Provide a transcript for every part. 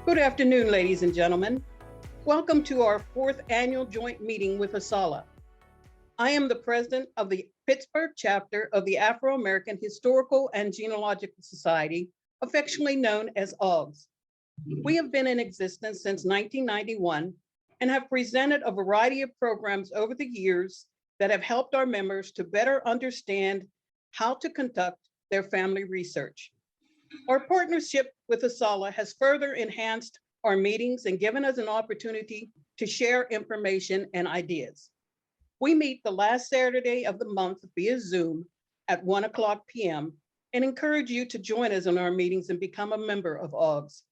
Good afternoon, ladies and gentlemen. Welcome to our fourth annual joint meeting with ASALH. I am the president of the Pittsburgh chapter of the Afro-American Historical and Genealogical Society, affectionately known as AAHGS. We have been in existence since 1991 and have presented a variety of programs over the years that have helped our members to better understand how to conduct their family research. Our partnership with ASALH has further enhanced our meetings and given us an opportunity to share information and ideas. We meet the last Saturday of the month via Zoom at 1:00 p.m. and encourage you to join us in our meetings and become a member of AAHGS.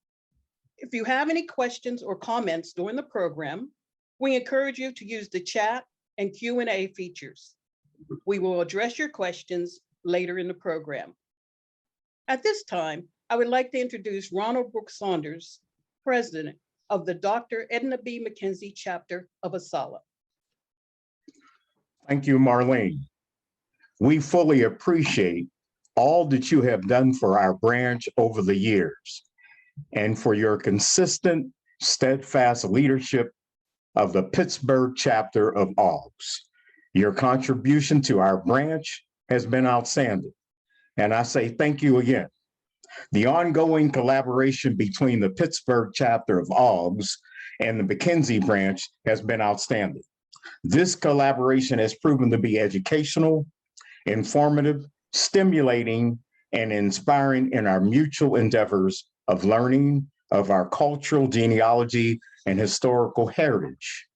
If you have any questions or comments during the program, we encourage you to use the chat and Q&A features. We will address your questions later in the program. At this time, I would like to introduce Ronald Brooks Saunders, President of the Dr. Edna B. McKenzie chapter of ASALH. Thank you, Marlene. We fully appreciate all that you have done for our branch over the years and for your consistent, steadfast leadership of the Pittsburgh chapter of AAHGS. Your contribution to our branch has been outstanding, and I say thank you again. The ongoing collaboration between the Pittsburgh chapter of AAHGS and the McKenzie branch has been outstanding. This collaboration has proven to be educational, informative, stimulating, and inspiring in our mutual endeavors of learning of our cultural genealogy and historical heritage.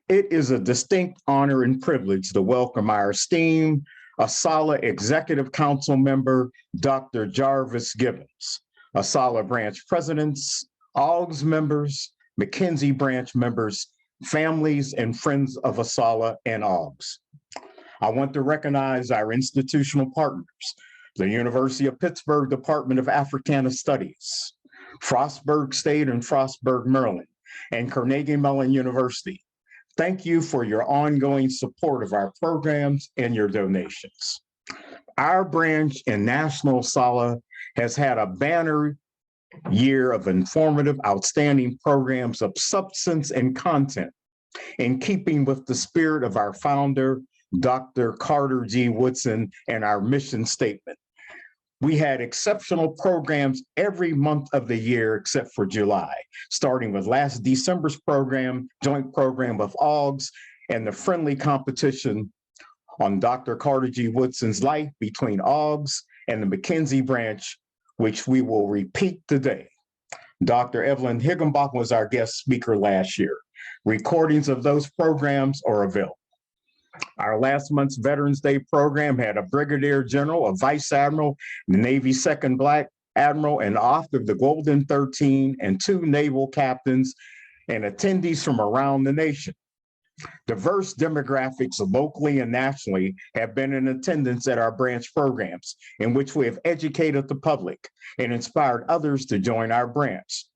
It is a distinct honor and privilege to welcome our esteemed ASALH Executive Council member, Dr. Jarvis Gibbons, ASALH branch presidents, AAHGS members, McKenzie branch members, families and friends of ASALH and AAHGS. I want to recognize our institutional partners, the University of Pittsburgh Department of Africana Studies, Frostburg State and Frostburg, Maryland, and Carnegie Mellon University. Thank you for your ongoing support of our programs and your donations. Our branch in National ASALH has had a banner year of informative, outstanding programs of substance and content in keeping with the spirit of our founder, Dr. Carter G. Woodson, and our mission statement. We had exceptional programs every month of the year except for July, starting with last December's program, joint program of AAHGS, and the friendly competition on Dr. Carter G. Woodson's life between AAHGS and the McKenzie branch, which we will repeat today. Dr. Evelyn Higginbotham was our guest speaker last year. Recordings of those programs are available. Our last month's Veterans Day program had a Brigadier General, a Vice Admiral, the Navy's second Black Admiral, and author of the Golden 13, and 2 naval captains and attendees from around the nation. Diverse demographics locally and nationally have been in attendance at our branch programs, in which we have educated the public and inspired others to join our branch.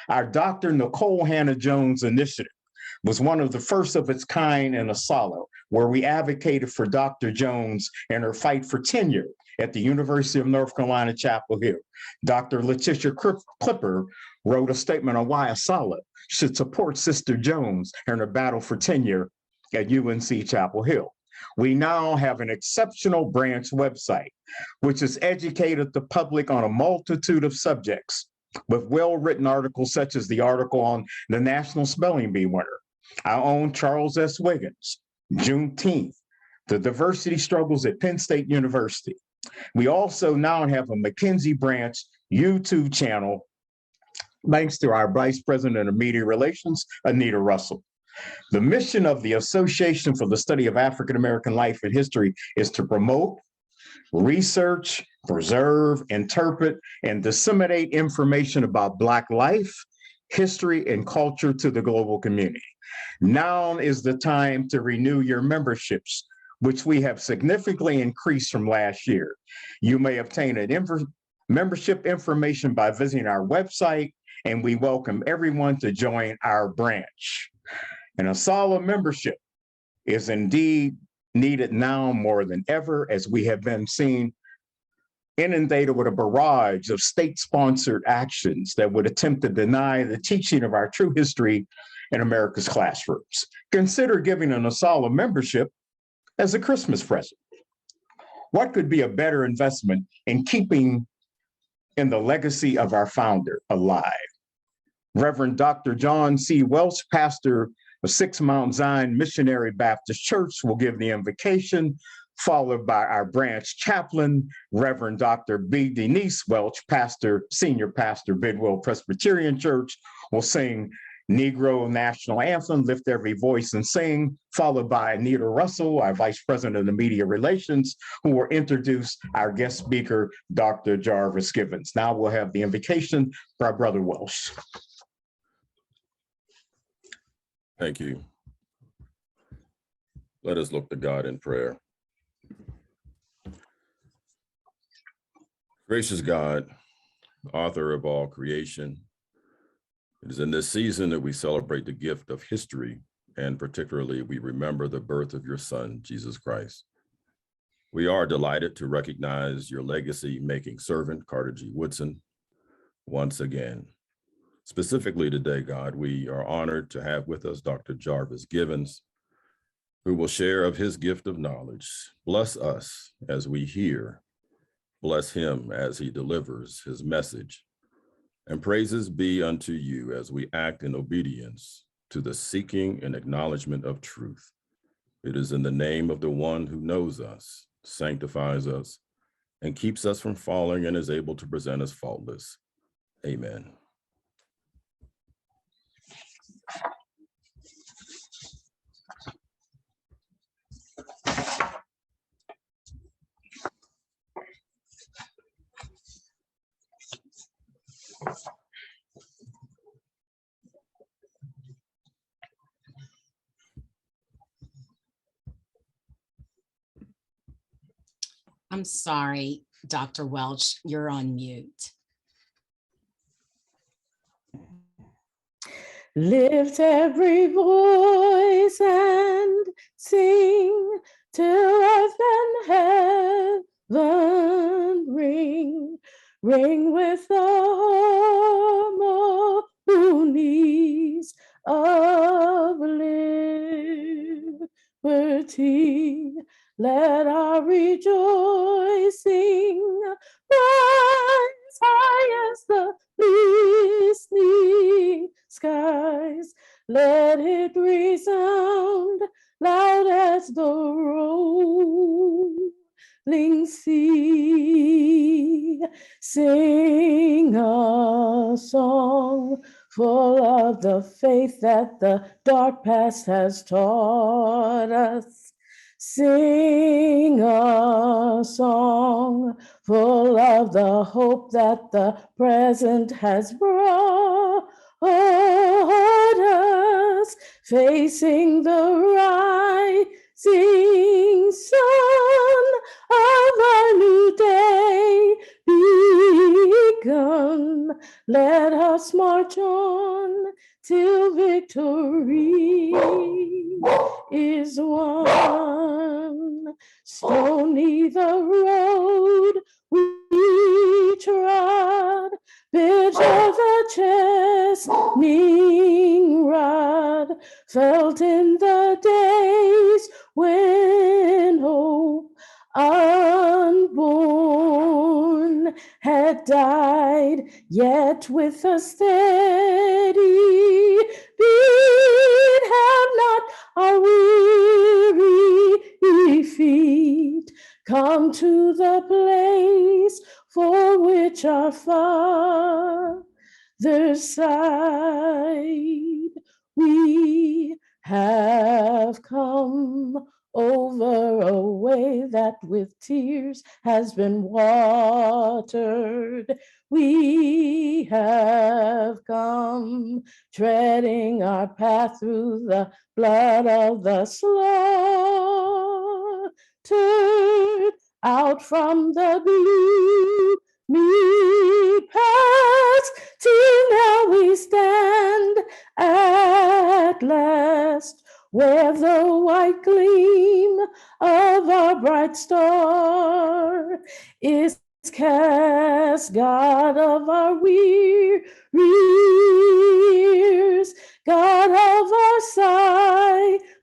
Our Dr. Nicole Hannah-Jones initiative was one of the first of its kind in ASALH, where we advocated for Dr. Jones and her fight for tenure at the University of North Carolina, Chapel Hill. Dr. Letitia Clipper wrote a statement on why ASALH should support Sister Jones in her battle for tenure at UNC Chapel Hill. We now have an exceptional branch website, which has educated the public on a multitude of subjects with well-written articles such as the article on the National Spelling Bee winner, our own Charles S. Wiggins, Juneteenth, the diversity struggles at Penn State University. We also now have a McKenzie branch YouTube channel, thanks to our Vice President of Media Relations, Anita Russell. The mission of the Association for the Study of African American Life and History is to promote, research, preserve, interpret, and disseminate information about Black life, history, and culture to the global community. Now is the time to renew your memberships, which we have significantly increased from last year. You may obtain membership information by visiting our website, and we welcome everyone to join our branch. And ASALH membership is indeed needed now more than ever, as we have been seeing inundated with a barrage of state-sponsored actions that would attempt to deny the teaching of our true history in America's classrooms. Consider giving an ASALH membership as a Christmas present. What could be a better investment in keeping in the legacy of our founder alive? Reverend Dr. John C. Welch, pastor of Six Mount Zion Missionary Baptist Church, will give the invocation, followed by our branch chaplain, Reverend Dr. B. Denise Welch, senior pastor, Bidwell Presbyterian Church, will sing Negro National Anthem, Lift Every Voice and Sing, followed by Anita Russell, our Vice President of the Media Relations, who will introduce our guest speaker, Dr. Jarvis Gibbons. Now we'll have the invocation by Brother Welsh. Thank you. Let us look to God in prayer. Gracious God, author of all creation, it is in this season that we celebrate the gift of history, and particularly we remember the birth of your Son, Jesus Christ. We are delighted to recognize your legacy-making servant, Carter G. Woodson, once again. Specifically today, God, we are honored to have with us Dr. Jarvis Gibbons, who will share of his gift of knowledge. Bless us as we hear. Bless him as he delivers his message. And praises be unto you as we act in obedience to the seeking and acknowledgement of truth. It is in the name of the one who knows us, sanctifies us, and keeps us from falling and is able to present us faultless. Amen. I'm sorry, Dr. Welch, you're on mute. Lift every voice and sing till earth and heaven ring. Ring with the harmonies of liberty. Let our rejoicing rise high as the listening skies. Let it resound loud as the rolling sea. Sing a song full of the faith that the dark past has taught us. Sing a song full of the hope that the present has brought us, facing the rising sun of a new day begun. Let us march on till victory is won. Stony the road we trod, bitter the chastening rod, felt in the days when hope unborn had died, yet with a steady beat have not our weary feet come to the place for which our Father's side. We have come over a way that with tears has been watered. We have come treading our path through the blood of the slaughtered, out from the gloomy past till now we stand at last, where the white gleam of our bright star is cast, God of our wearies, God of our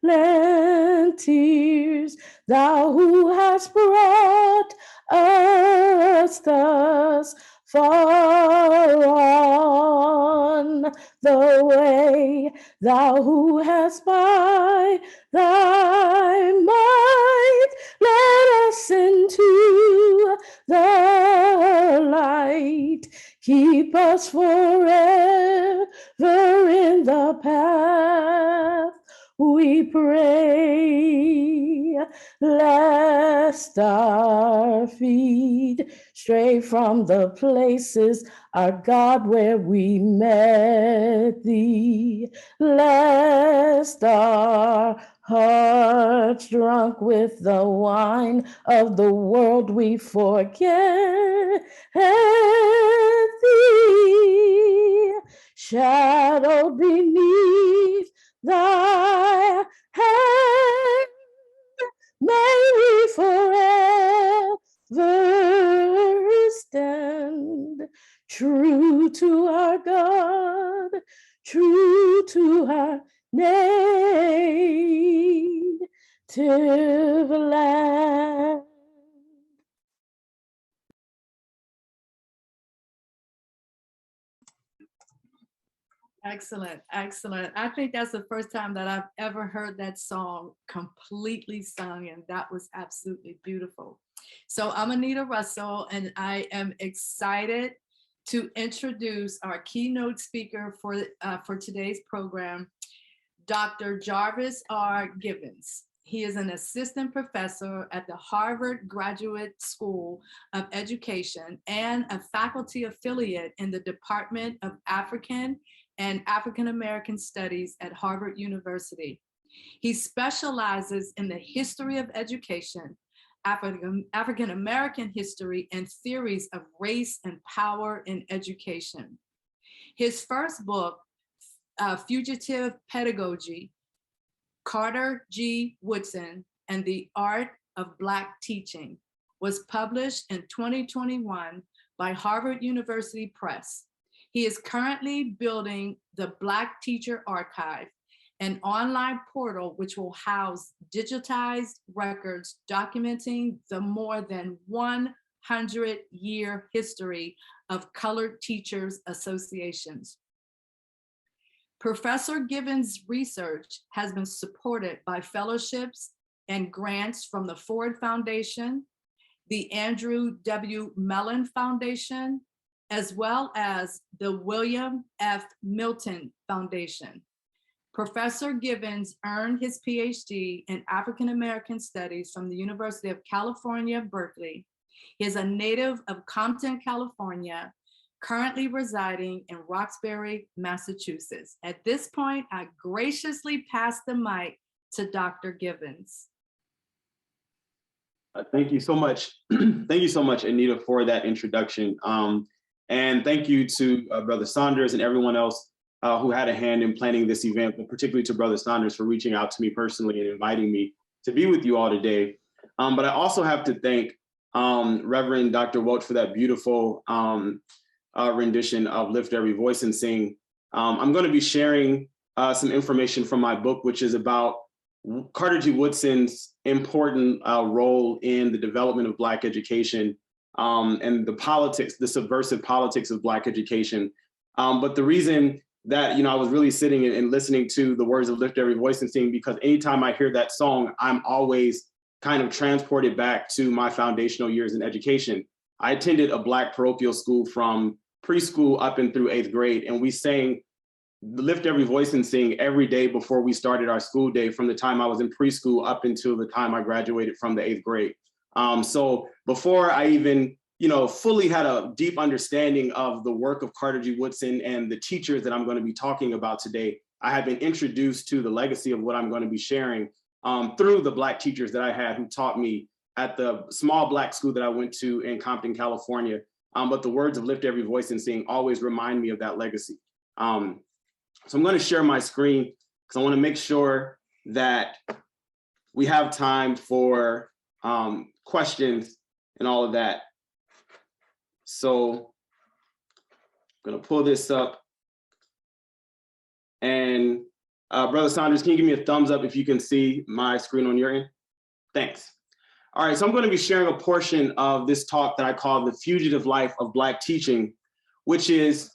silent tears, thou who hast brought us thus far on the way, thou who hast by thy might led us into the light. Keep us forever in the path, we pray, lest our feet stray from the places, our God, where we met thee, lest our hearts drunk with the wine of the world we forget thee, shadowed beneath thy hand, may we forever stand true to our God, true to our native land. Excellent, excellent. I think that's the first time that I've ever heard that song completely sung, and that was absolutely beautiful. So I'm Anita Russell, and I am excited to introduce our keynote speaker for today's program, Dr. Jarvis R. Givens. He is an assistant professor at the Harvard Graduate School of Education and a faculty affiliate in the Department of African and African-American Studies at Harvard University. He specializes in the history of education, African-American history, and theories of race and power in education. His first book, Fugitive Pedagogy, Carter G. Woodson and the Art of Black Teaching, was published in 2021 by Harvard University Press. He is currently building the Black Teacher Archive, an online portal which will house digitized records documenting the more than 100-year history of colored teachers associations. Professor Givens' research has been supported by fellowships and grants from the Ford Foundation, the Andrew W. Mellon Foundation, as well as the William F. Milton Foundation. Professor Givens earned his Ph.D. in African American Studies from the University of California, Berkeley. He is a native of Compton, California, currently residing in Roxbury, Massachusetts. At this point, I graciously pass the mic to Dr. Givens. Thank you so much. Thank you so much, Anita, for that introduction. And thank you to Brother Saunders and everyone else who had a hand in planning this event, but particularly to Brother Saunders for reaching out to me personally and inviting me to be with you all today. But I also have to thank Reverend Dr. Welch for that beautiful rendition of Lift Every Voice and Sing. I'm going to be sharing some information from my book, which is about Carter G. Woodson's important role in the development of Black education and the politics, the subversive politics of Black education. But the reason that, I was really sitting and listening to the words of Lift Every Voice and Sing, because anytime I hear that song, I'm always kind of transported back to my foundational years in education. I attended a Black parochial school from preschool up and through 8th grade, and we sang Lift Every Voice and Sing every day before we started our school day, from the time I was in preschool up until the time I graduated from the 8th grade. So before I even, fully had a deep understanding of the work of Carter G. Woodson and the teachers that I'm going to be talking about today, I have been introduced to the legacy of what I'm going to be sharing through the Black teachers that I had who taught me at the small Black school that I went to in Compton, California. But the words of Lift Every Voice and Sing always remind me of that legacy. So I'm going to share my screen because I want to make sure that we have time for questions and all of that. So I'm gonna pull this up. And Brother Saunders, can you give me a thumbs up if you can see my screen on your end? Thanks. All right, so I'm going to be sharing a portion of this talk that I call The Fugitive Life of Black Teaching, which is,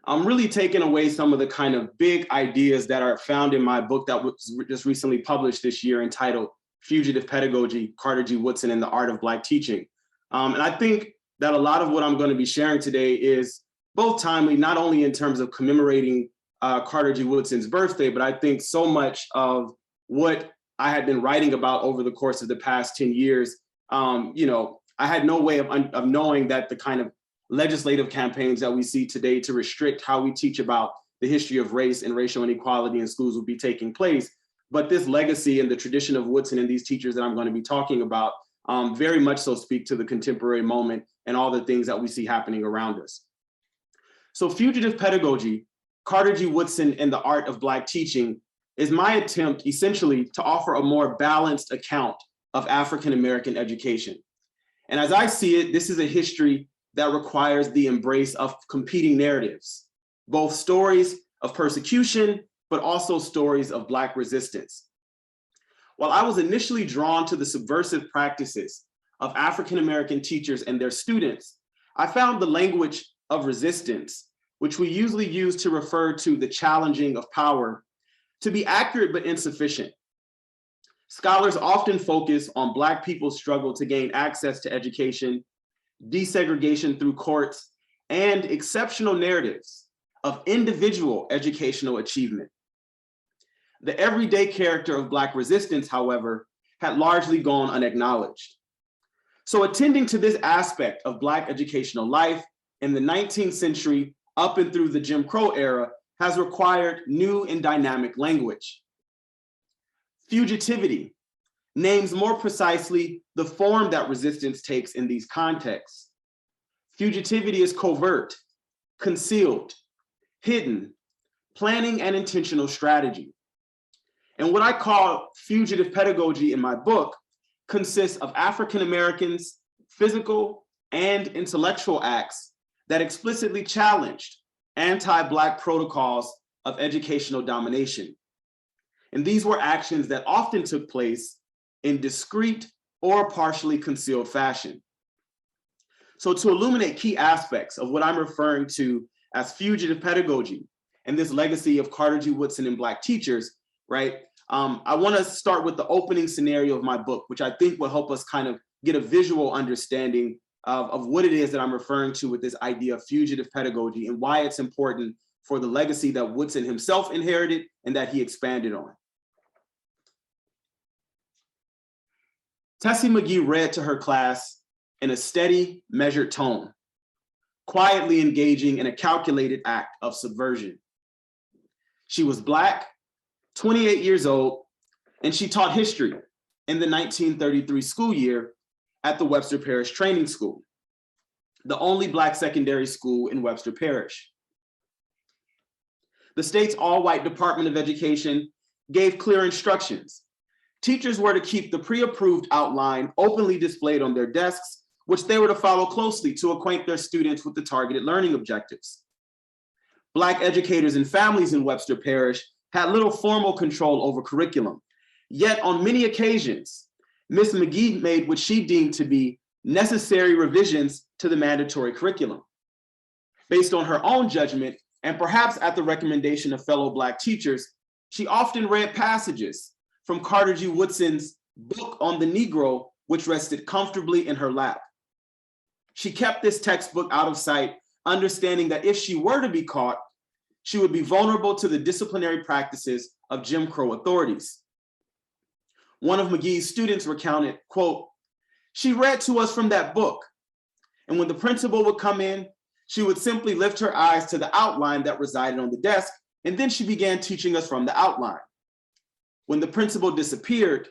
I'm really taking away some of the kind of big ideas that are found in my book that was just recently published this year entitled Fugitive Pedagogy, Carter G. Woodson and the Art of Black Teaching. And I think that a lot of what I'm going to be sharing today is both timely, not only in terms of commemorating Carter G. Woodson's birthday, but I think so much of what I had been writing about over the course of the past 10 years, you know, I had no way of knowing that the kind of legislative campaigns that we see today to restrict how we teach about the history of race and racial inequality in schools would be taking place. But this legacy and the tradition of Woodson and these teachers that I'm going to be talking about very much so speak to the contemporary moment and all the things that we see happening around us. So Fugitive Pedagogy, Carter G. Woodson and the Art of Black Teaching is my attempt essentially to offer a more balanced account of African-American education. And as I see it, this is a history that requires the embrace of competing narratives, both stories of persecution, but also stories of Black resistance. While I was initially drawn to the subversive practices of African-American teachers and their students, I found the language of resistance, which we usually use to refer to the challenging of power, to be accurate but insufficient. Scholars often focus on Black people's struggle to gain access to education, desegregation through courts, and exceptional narratives of individual educational achievement. The everyday character of Black resistance, however, had largely gone unacknowledged. So attending to this aspect of Black educational life in the 19th century up and through the Jim Crow era has required new and dynamic language. Fugitivity names more precisely the form that resistance takes in these contexts. Fugitivity is covert, concealed, hidden, planning and intentional strategy. And what I call fugitive pedagogy in my book consists of African Americans' physical and intellectual acts that explicitly challenged anti-Black protocols of educational domination. And these were actions that often took place in discreet or partially concealed fashion. So to illuminate key aspects of what I'm referring to as fugitive pedagogy and this legacy of Carter G. Woodson and Black teachers, right? I want to start with the opening scenario of my book, which I think will help us kind of get a visual understanding of what it is that I'm referring to with this idea of fugitive pedagogy and why it's important for the legacy that Woodson himself inherited and that he expanded on. Tessie McGee read to her class in a steady, measured tone, quietly engaging in a calculated act of subversion. She was Black, 28 years old, and she taught history in the 1933 school year at the Webster Parish Training School, the only Black secondary school in Webster Parish. The state's all-white Department of Education gave clear instructions. Teachers were to keep the pre-approved outline openly displayed on their desks, which they were to follow closely to acquaint their students with the targeted learning objectives. Black educators and families in Webster Parish had little formal control over curriculum. Yet on many occasions, Ms. McGee made what she deemed to be necessary revisions to the mandatory curriculum. Based on her own judgment, and perhaps at the recommendation of fellow Black teachers, she often read passages from Carter G. Woodson's book on the Negro, which rested comfortably in her lap. She kept this textbook out of sight, understanding that if she were to be caught, she would be vulnerable to the disciplinary practices of Jim Crow authorities. One of McGee's students recounted, quote, "She read to us from that book, and when the principal would come in, she would simply lift her eyes to the outline that resided on the desk, and then she began teaching us from the outline. When the principal disappeared,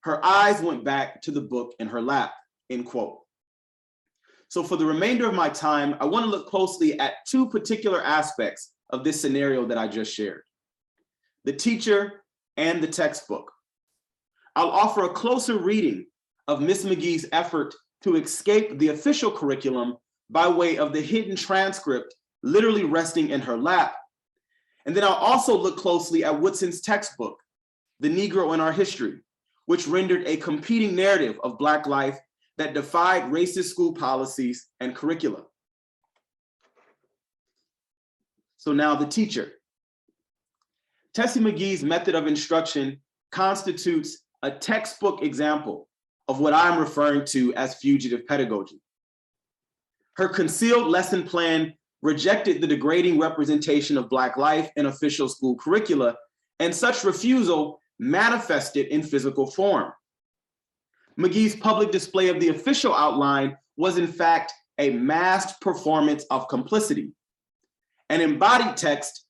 her eyes went back to the book in her lap," end quote. So for the remainder of my time, I want to look closely at two particular aspects of this scenario that I just shared: the teacher and the textbook. I'll offer a closer reading of Ms. McGee's effort to escape the official curriculum by way of the hidden transcript literally resting in her lap. And then I'll also look closely at Woodson's textbook, The Negro in Our History, which rendered a competing narrative of Black life that defied racist school policies and curricula. So now the teacher. Tessie McGee's method of instruction constitutes a textbook example of what I'm referring to as fugitive pedagogy. Her concealed lesson plan rejected the degrading representation of Black life in official school curricula, and such refusal manifested in physical form. McGee's public display of the official outline was in fact a masked performance of complicity, an embodied text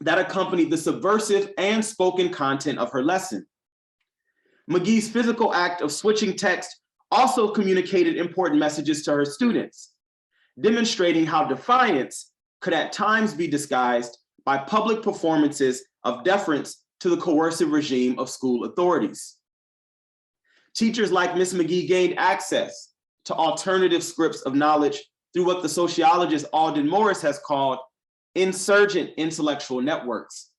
that accompanied the subversive and spoken content of her lesson. McGee's physical act of switching text also communicated important messages to her students, demonstrating how defiance could at times be disguised by public performances of deference to the coercive regime of school authorities. Teachers like Ms. McGee gained access to alternative scripts of knowledge through what the sociologist Alden Morris has called insurgent intellectual networks.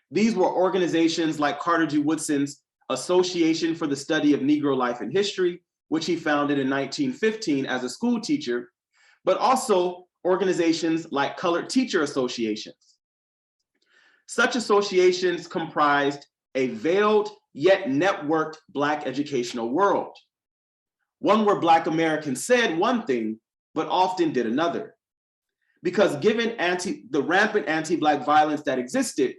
These were organizations like Carter G. Woodson's Association for the Study of Negro Life and History, which he founded in 1915 as a school teacher, but also organizations like colored teacher associations. Such associations comprised a veiled yet networked Black educational world, one where Black Americans said one thing, but often did another. Because given the rampant anti-Black violence that existed,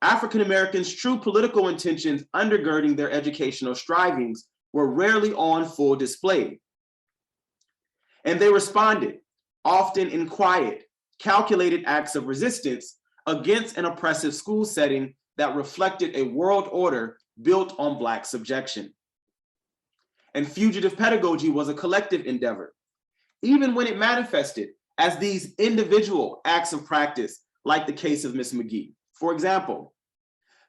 African Americans' true political intentions undergirding their educational strivings were rarely on full display. And they responded, often in quiet, calculated acts of resistance against an oppressive school setting that reflected a world order built on Black subjection. And fugitive pedagogy was a collective endeavor, even when it manifested as these individual acts of practice, like the case of Ms. McGee. For example,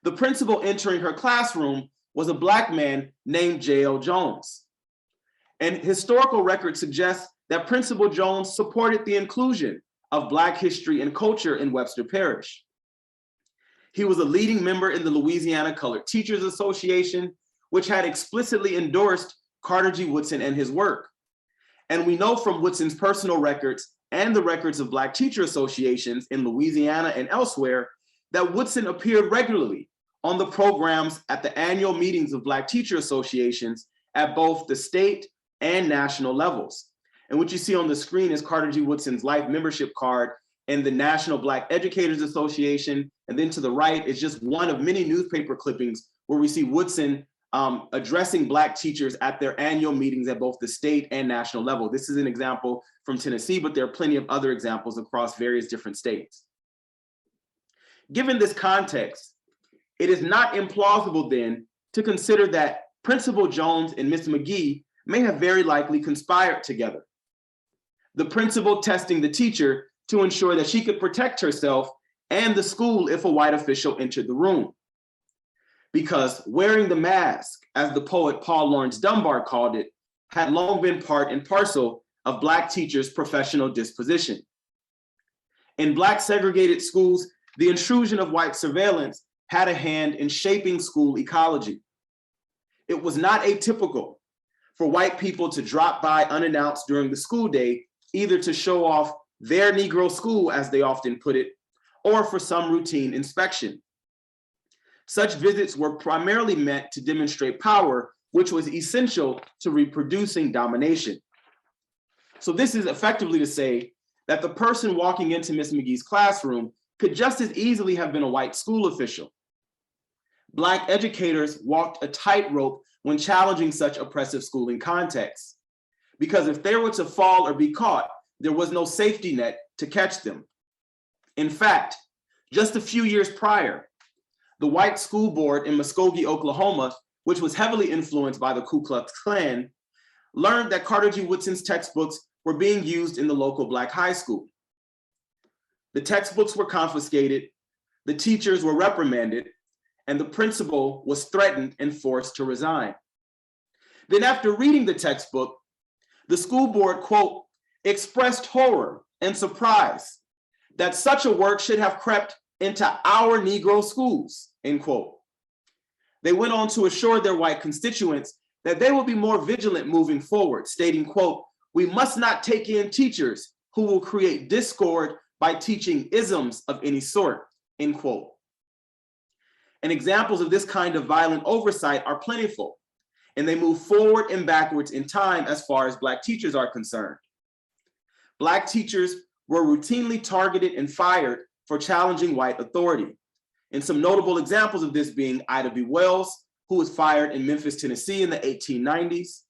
the principal entering her classroom was a Black man named J.L. Jones. And historical records suggest that Principal Jones supported the inclusion of Black history and culture in Webster Parish. He was a leading member in the Louisiana Colored Teachers Association, which had explicitly endorsed Carter G. Woodson and his work. And we know from Woodson's personal records and the records of Black teacher associations in Louisiana and elsewhere that Woodson appeared regularly on the programs at the annual meetings of Black teacher associations at both the state and national levels. And what you see on the screen is Carter G. Woodson's life membership card in the National Black Educators Association. And then to the right is just one of many newspaper clippings where we see Woodson addressing Black teachers at their annual meetings at both the state and national level. This is an example from Tennessee, but there are plenty of other examples across various different states. Given this context, it is not implausible then to consider that Principal Jones and Ms. McGee may have very likely conspired together. The principal testing the teacher to ensure that she could protect herself and the school if a white official entered the room. Because wearing the mask, as the poet Paul Laurence Dunbar called it, had long been part and parcel of Black teachers' professional disposition. In Black segregated schools, the intrusion of white surveillance had a hand in shaping school ecology. It was not atypical for white people to drop by unannounced during the school day, either to show off their Negro school, as they often put it, or for some routine inspection. Such visits were primarily meant to demonstrate power, which was essential to reproducing domination. So this is effectively to say that the person walking into Ms. McGee's classroom could just as easily have been a white school official. Black educators walked a tightrope when challenging such oppressive schooling contexts, because if they were to fall or be caught, there was no safety net to catch them. In fact, just a few years prior, the white school board in Muskogee, Oklahoma, which was heavily influenced by the Ku Klux Klan, learned that Carter G. Woodson's textbooks were being used in the local Black high school. The textbooks were confiscated, the teachers were reprimanded, and the principal was threatened and forced to resign. Then after reading the textbook, The school board, quote, expressed horror and surprise that such a work should have crept into our Negro schools, end quote. They went on to assure their white constituents that they will be more vigilant moving forward, stating, quote, we must not take in teachers who will create discord by teaching isms of any sort, end quote. And examples of this kind of violent oversight are plentiful, and they move forward and backwards in time as far as Black teachers are concerned. Black teachers were routinely targeted and fired for challenging white authority. And some notable examples of this being Ida B. Wells, who was fired in Memphis, Tennessee in the 1890s,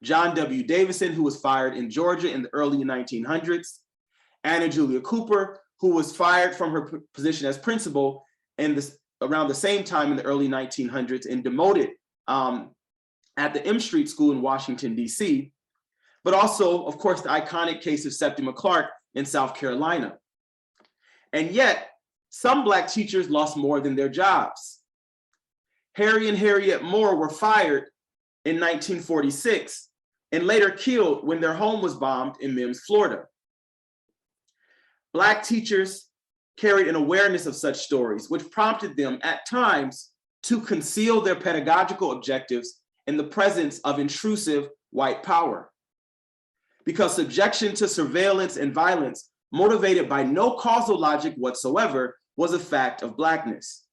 John W. Davison, who was fired in Georgia in the early 1900s, Anna Julia Cooper, who was fired from her position as principal around the same time in the early 1900s and demoted at the M Street School in Washington, D.C., but also, of course, the iconic case of Septima Clark in South Carolina. And yet, some Black teachers lost more than their jobs. Harry and Harriet Moore were fired in 1946 and later killed when their home was bombed in Mims, Florida. Black teachers carried an awareness of such stories, which prompted them at times to conceal their pedagogical objectives in the presence of intrusive white power. Because subjection to surveillance and violence motivated by no causal logic whatsoever was a fact of Blackness.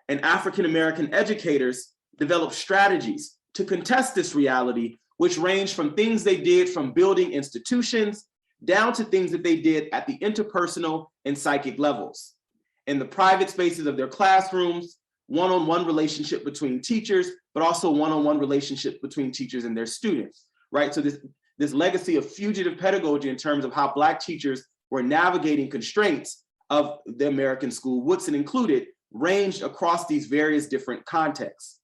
And African-American educators developed strategies to contest this reality, which ranged from things they did from building institutions down to things that they did at the interpersonal and psychic levels. In the private spaces of their classrooms, one-on-one relationship between teachers, but also one-on-one relationship between teachers and their students, right? So this legacy of fugitive pedagogy in terms of how Black teachers were navigating constraints of the American school, Woodson included, ranged across these various different contexts.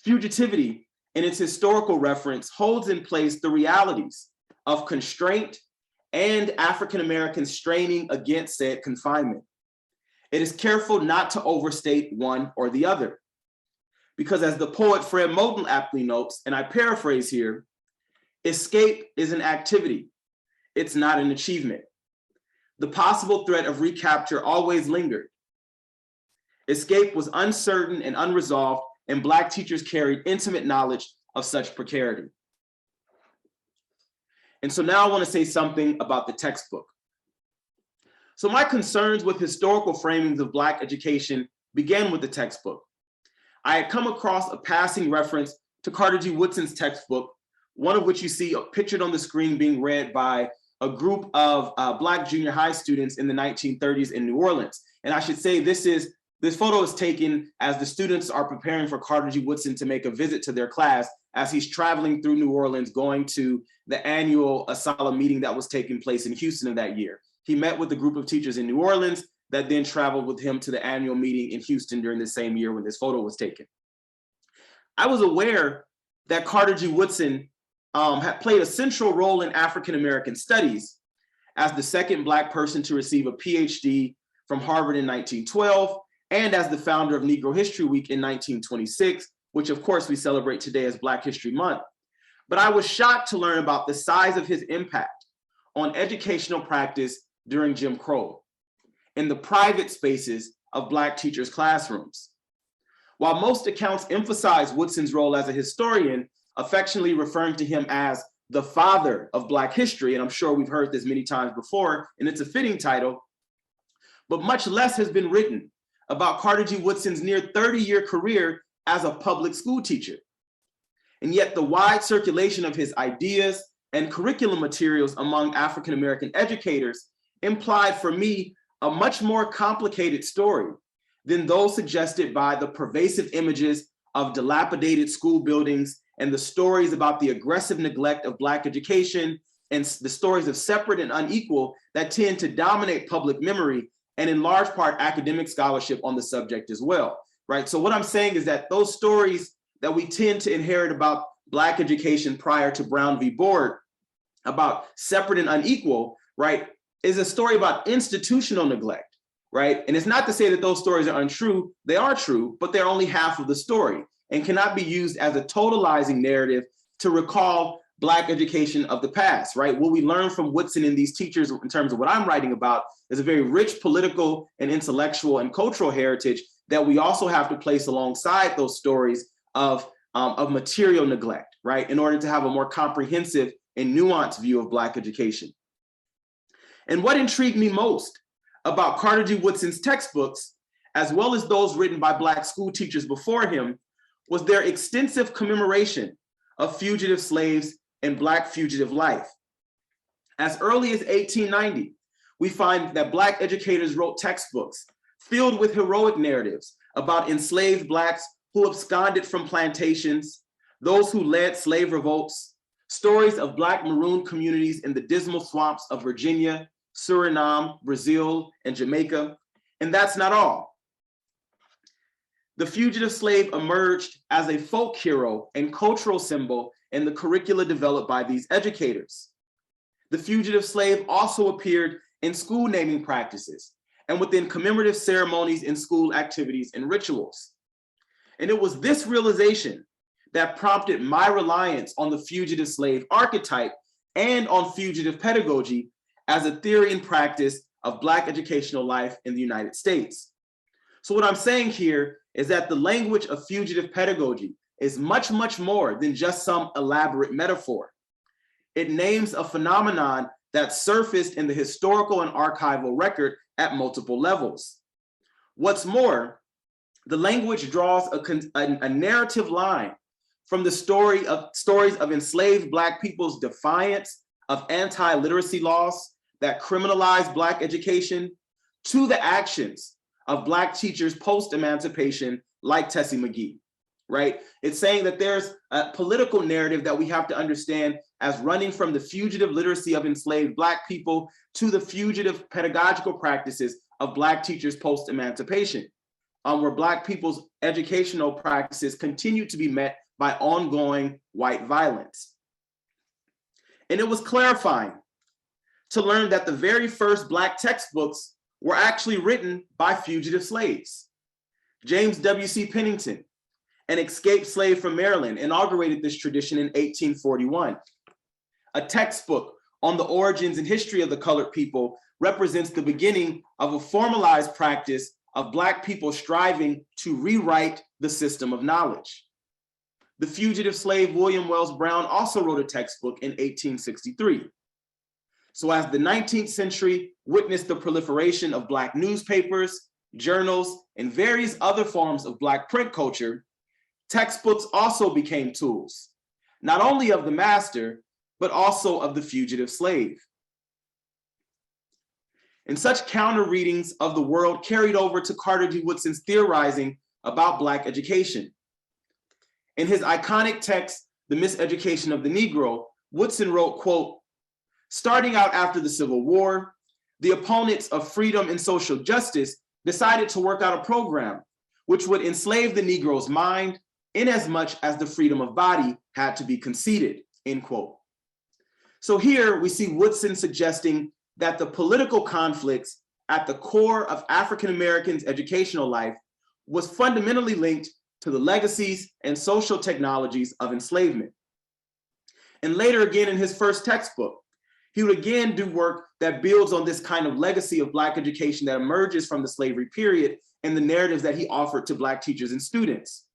Fugitivity, in its historical reference, holds in place the realities of constraint and African-American straining against said confinement. It is careful not to overstate one or the other, because as the poet Fred Moulton aptly notes, and I paraphrase here, escape is an activity, it's not an achievement. The possible threat of recapture always lingered. Escape was uncertain and unresolved, and Black teachers carried intimate knowledge of such precarity. And so now I want to say something about the textbook. So my concerns with historical framings of Black education began with the textbook. I had come across a passing reference to Carter G. Woodson's textbook, one of which you see pictured on the screen being read by a group of Black junior high students in the 1930s in New Orleans. And I should say this photo is taken as the students are preparing for Carter G. Woodson to make a visit to their class as he's traveling through New Orleans, going to the annual ASALH meeting that was taking place in Houston of that year. He met with a group of teachers in New Orleans that then traveled with him to the annual meeting in Houston during the same year when this photo was taken. I was aware that Carter G. Woodson had played a central role in African-American studies as the second Black person to receive a Ph.D. from Harvard in 1912, and as the founder of Negro History Week in 1926, which of course we celebrate today as Black History Month. But I was shocked to learn about the size of his impact on educational practice during Jim Crow in the private spaces of Black teachers' classrooms. While most accounts emphasize Woodson's role as a historian, affectionately referring to him as the father of Black history, and I'm sure we've heard this many times before, and it's a fitting title, but much less has been written about Carter G. Woodson's near 30-year career as a public school teacher. And yet the wide circulation of his ideas and curriculum materials among African-American educators implied for me a much more complicated story than those suggested by the pervasive images of dilapidated school buildings and the stories about the aggressive neglect of Black education and the stories of separate and unequal that tend to dominate public memory and in large part academic scholarship on the subject as well, right? So what I'm saying is that those stories that we tend to inherit about Black education prior to Brown v. Board, about separate and unequal, right, is a story about institutional neglect, right? And it's not to say that those stories are untrue, they are true, but they're only half of the story and cannot be used as a totalizing narrative to recall Black education of the past, right? What we learn from Woodson and these teachers in terms of what I'm writing about is a very rich political and intellectual and cultural heritage that we also have to place alongside those stories of material neglect, right? In order to have a more comprehensive and nuanced view of Black education. And what intrigued me most about Carter G. Woodson's textbooks, as well as those written by Black school teachers before him, was their extensive commemoration of fugitive slaves and Black fugitive life. As early as 1890, we find that Black educators wrote textbooks filled with heroic narratives about enslaved Blacks who absconded from plantations, those who led slave revolts, stories of Black marooned communities in the dismal swamps of Virginia, Suriname, Brazil, and Jamaica. And that's not all. The fugitive slave emerged as a folk hero and cultural symbol in the curricula developed by these educators. The fugitive slave also appeared in school naming practices and within commemorative ceremonies in school activities and rituals. And it was this realization that prompted my reliance on the fugitive slave archetype and on fugitive pedagogy as a theory and practice of Black educational life in the United States. So what I'm saying here is that the language of fugitive pedagogy is much, much more than just some elaborate metaphor. It names a phenomenon that surfaced in the historical and archival record at multiple levels. What's more, the language draws a narrative line from the stories of enslaved Black people's defiance of anti-literacy laws that criminalize Black education to the actions of Black teachers post-emancipation like Tessie McGee, right? It's saying that there's a political narrative that we have to understand as running from the fugitive literacy of enslaved Black people to the fugitive pedagogical practices of Black teachers post-emancipation, where Black people's educational practices continue to be met by ongoing white violence. And it was clarifying to learn that the very first Black textbooks were actually written by fugitive slaves. James W.C. Pennington, an escaped slave from Maryland, inaugurated this tradition in 1841. A textbook on the origins and history of the colored people represents the beginning of a formalized practice of Black people striving to rewrite the system of knowledge. The fugitive slave William Wells Brown also wrote a textbook in 1863. So as the 19th century witnessed the proliferation of Black newspapers, journals, and various other forms of Black print culture, textbooks also became tools, not only of the master, but also of the fugitive slave. And such counter readings of the world carried over to Carter G. Woodson's theorizing about Black education. In his iconic text, The Miseducation of the Negro, Woodson wrote, quote, "Starting out after the Civil War, the opponents of freedom and social justice decided to work out a program which would enslave the Negro's mind inasmuch as the freedom of body had to be conceded," end quote. So here we see Woodson suggesting that the political conflicts at the core of African Americans' educational life was fundamentally linked to the legacies and social technologies of enslavement. And later again in his first textbook, he would again do work that builds on this kind of legacy of Black education that emerges from the slavery period and the narratives that he offered to Black teachers and students.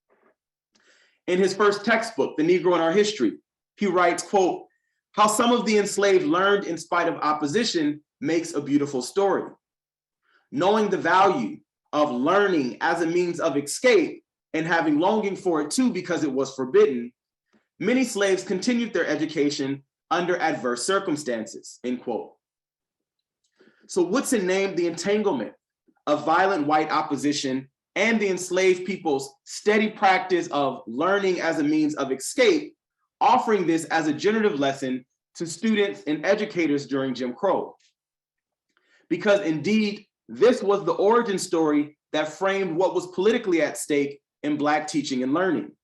In his first textbook, The Negro in Our History, he writes, quote, "How some of the enslaved learned in spite of opposition makes a beautiful story. Knowing the value of learning as a means of escape and having longing for it too because it was forbidden, many slaves continued their education under adverse circumstances," end quote. So Woodson named the entanglement of violent white opposition and the enslaved people's steady practice of learning as a means of escape, offering this as a generative lesson to students and educators during Jim Crow. Because indeed, this was the origin story that framed what was politically at stake in Black teaching and learning.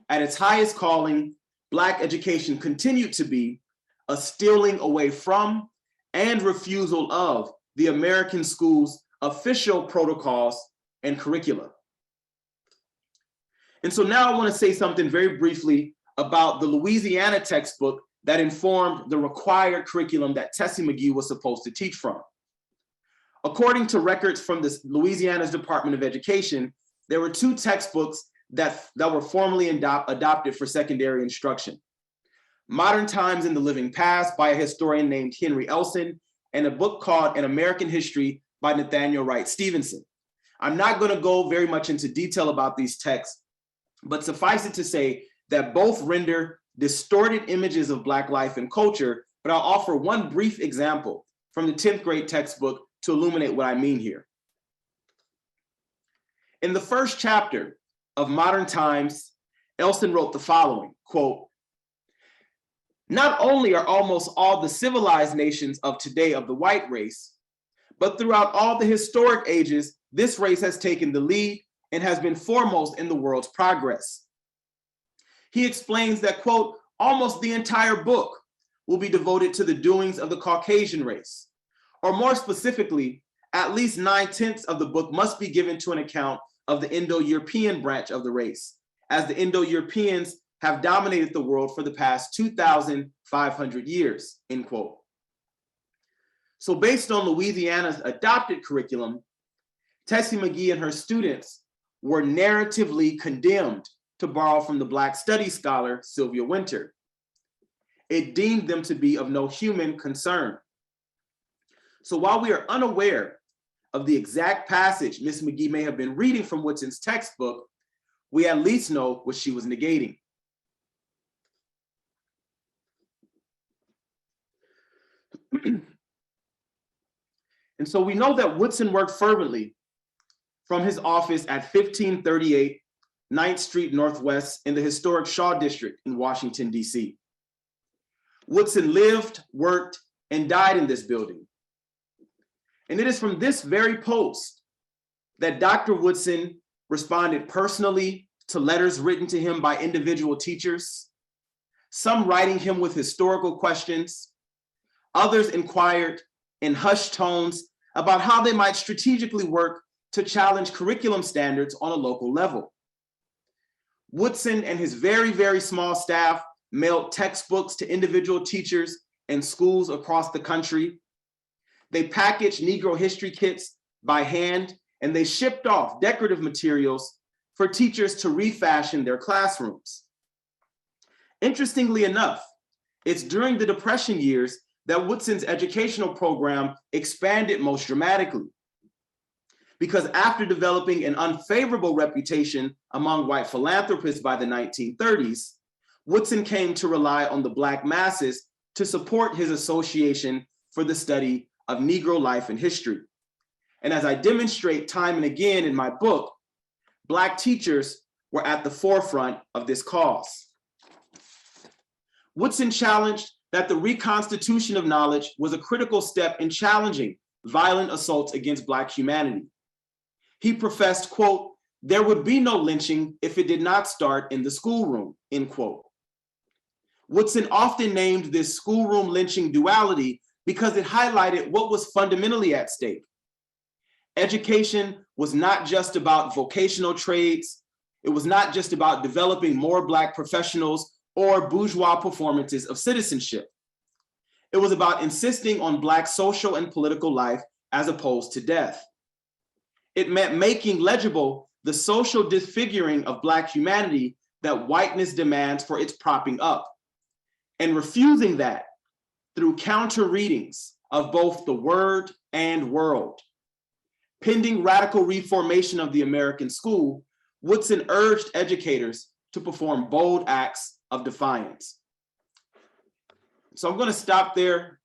At its highest calling, Black education continued to be a stealing away from and refusal of the American school's official protocols and curricula. And so now I want to say something very briefly about the Louisiana textbook that informed the required curriculum that Tessie McGee was supposed to teach from. According to records from the Louisiana's Department of Education, there were 2 textbooks that were formally adopted for secondary instruction. Modern Times in the Living Past by a historian named Henry Elson, and a book called An American History by Nathaniel Wright Stevenson. I'm not going to go very much into detail about these texts, but suffice it to say that both render distorted images of Black life and culture, but I'll offer one brief example from the 10th grade textbook to illuminate what I mean here. In the first chapter of Modern Times, Elson wrote the following, quote, "Not only are almost all the civilized nations of today of the white race, but throughout all the historic ages, this race has taken the lead and has been foremost in the world's progress." He explains that, quote, "almost the entire book will be devoted to the doings of the Caucasian race, or more specifically, at least 9/10 of the book must be given to an account of the Indo-European branch of the race, as the Indo-Europeans have dominated the world for the past 2,500 years," end quote. So based on Louisiana's adopted curriculum, Tessie McGee and her students were narratively condemned to borrow from the Black studies scholar, Sylvia Wynter. It deemed them to be of no human concern. So while we are unaware of the exact passage Ms. McGee may have been reading from Woodson's textbook, we at least know what she was negating. And so we know that Woodson worked fervently from his office at 1538 9th Street Northwest in the historic Shaw District in Washington, D.C. Woodson lived, worked, and died in this building. And it is from this very post that Dr. Woodson responded personally to letters written to him by individual teachers, some writing him with historical questions, others inquired in hushed tones about how they might strategically work to challenge curriculum standards on a local level. Woodson and his very, very small staff mailed textbooks to individual teachers and schools across the country. They packaged Negro history kits by hand, and they shipped off decorative materials for teachers to refashion their classrooms. Interestingly enough, it's during the Depression years that Woodson's educational program expanded most dramatically. Because after developing an unfavorable reputation among white philanthropists by the 1930s, Woodson came to rely on the Black masses to support his association for the study of Negro life and history. And as I demonstrate time and again in my book, Black teachers were at the forefront of this cause. Woodson challenged that the reconstitution of knowledge was a critical step in challenging violent assaults against Black humanity. He professed, quote, "there would be no lynching if it did not start in the schoolroom," end quote. Woodson often named this schoolroom lynching duality because it highlighted what was fundamentally at stake. Education was not just about vocational trades. It was not just about developing more Black professionals or bourgeois performances of citizenship. It was about insisting on Black social and political life as opposed to death. It meant making legible the social disfiguring of Black humanity that whiteness demands for its propping up, and refusing that through counter readings of both the word and world. Pending radical reformation of the American school, Woodson urged educators to perform bold acts of defiance. So I'm going to stop there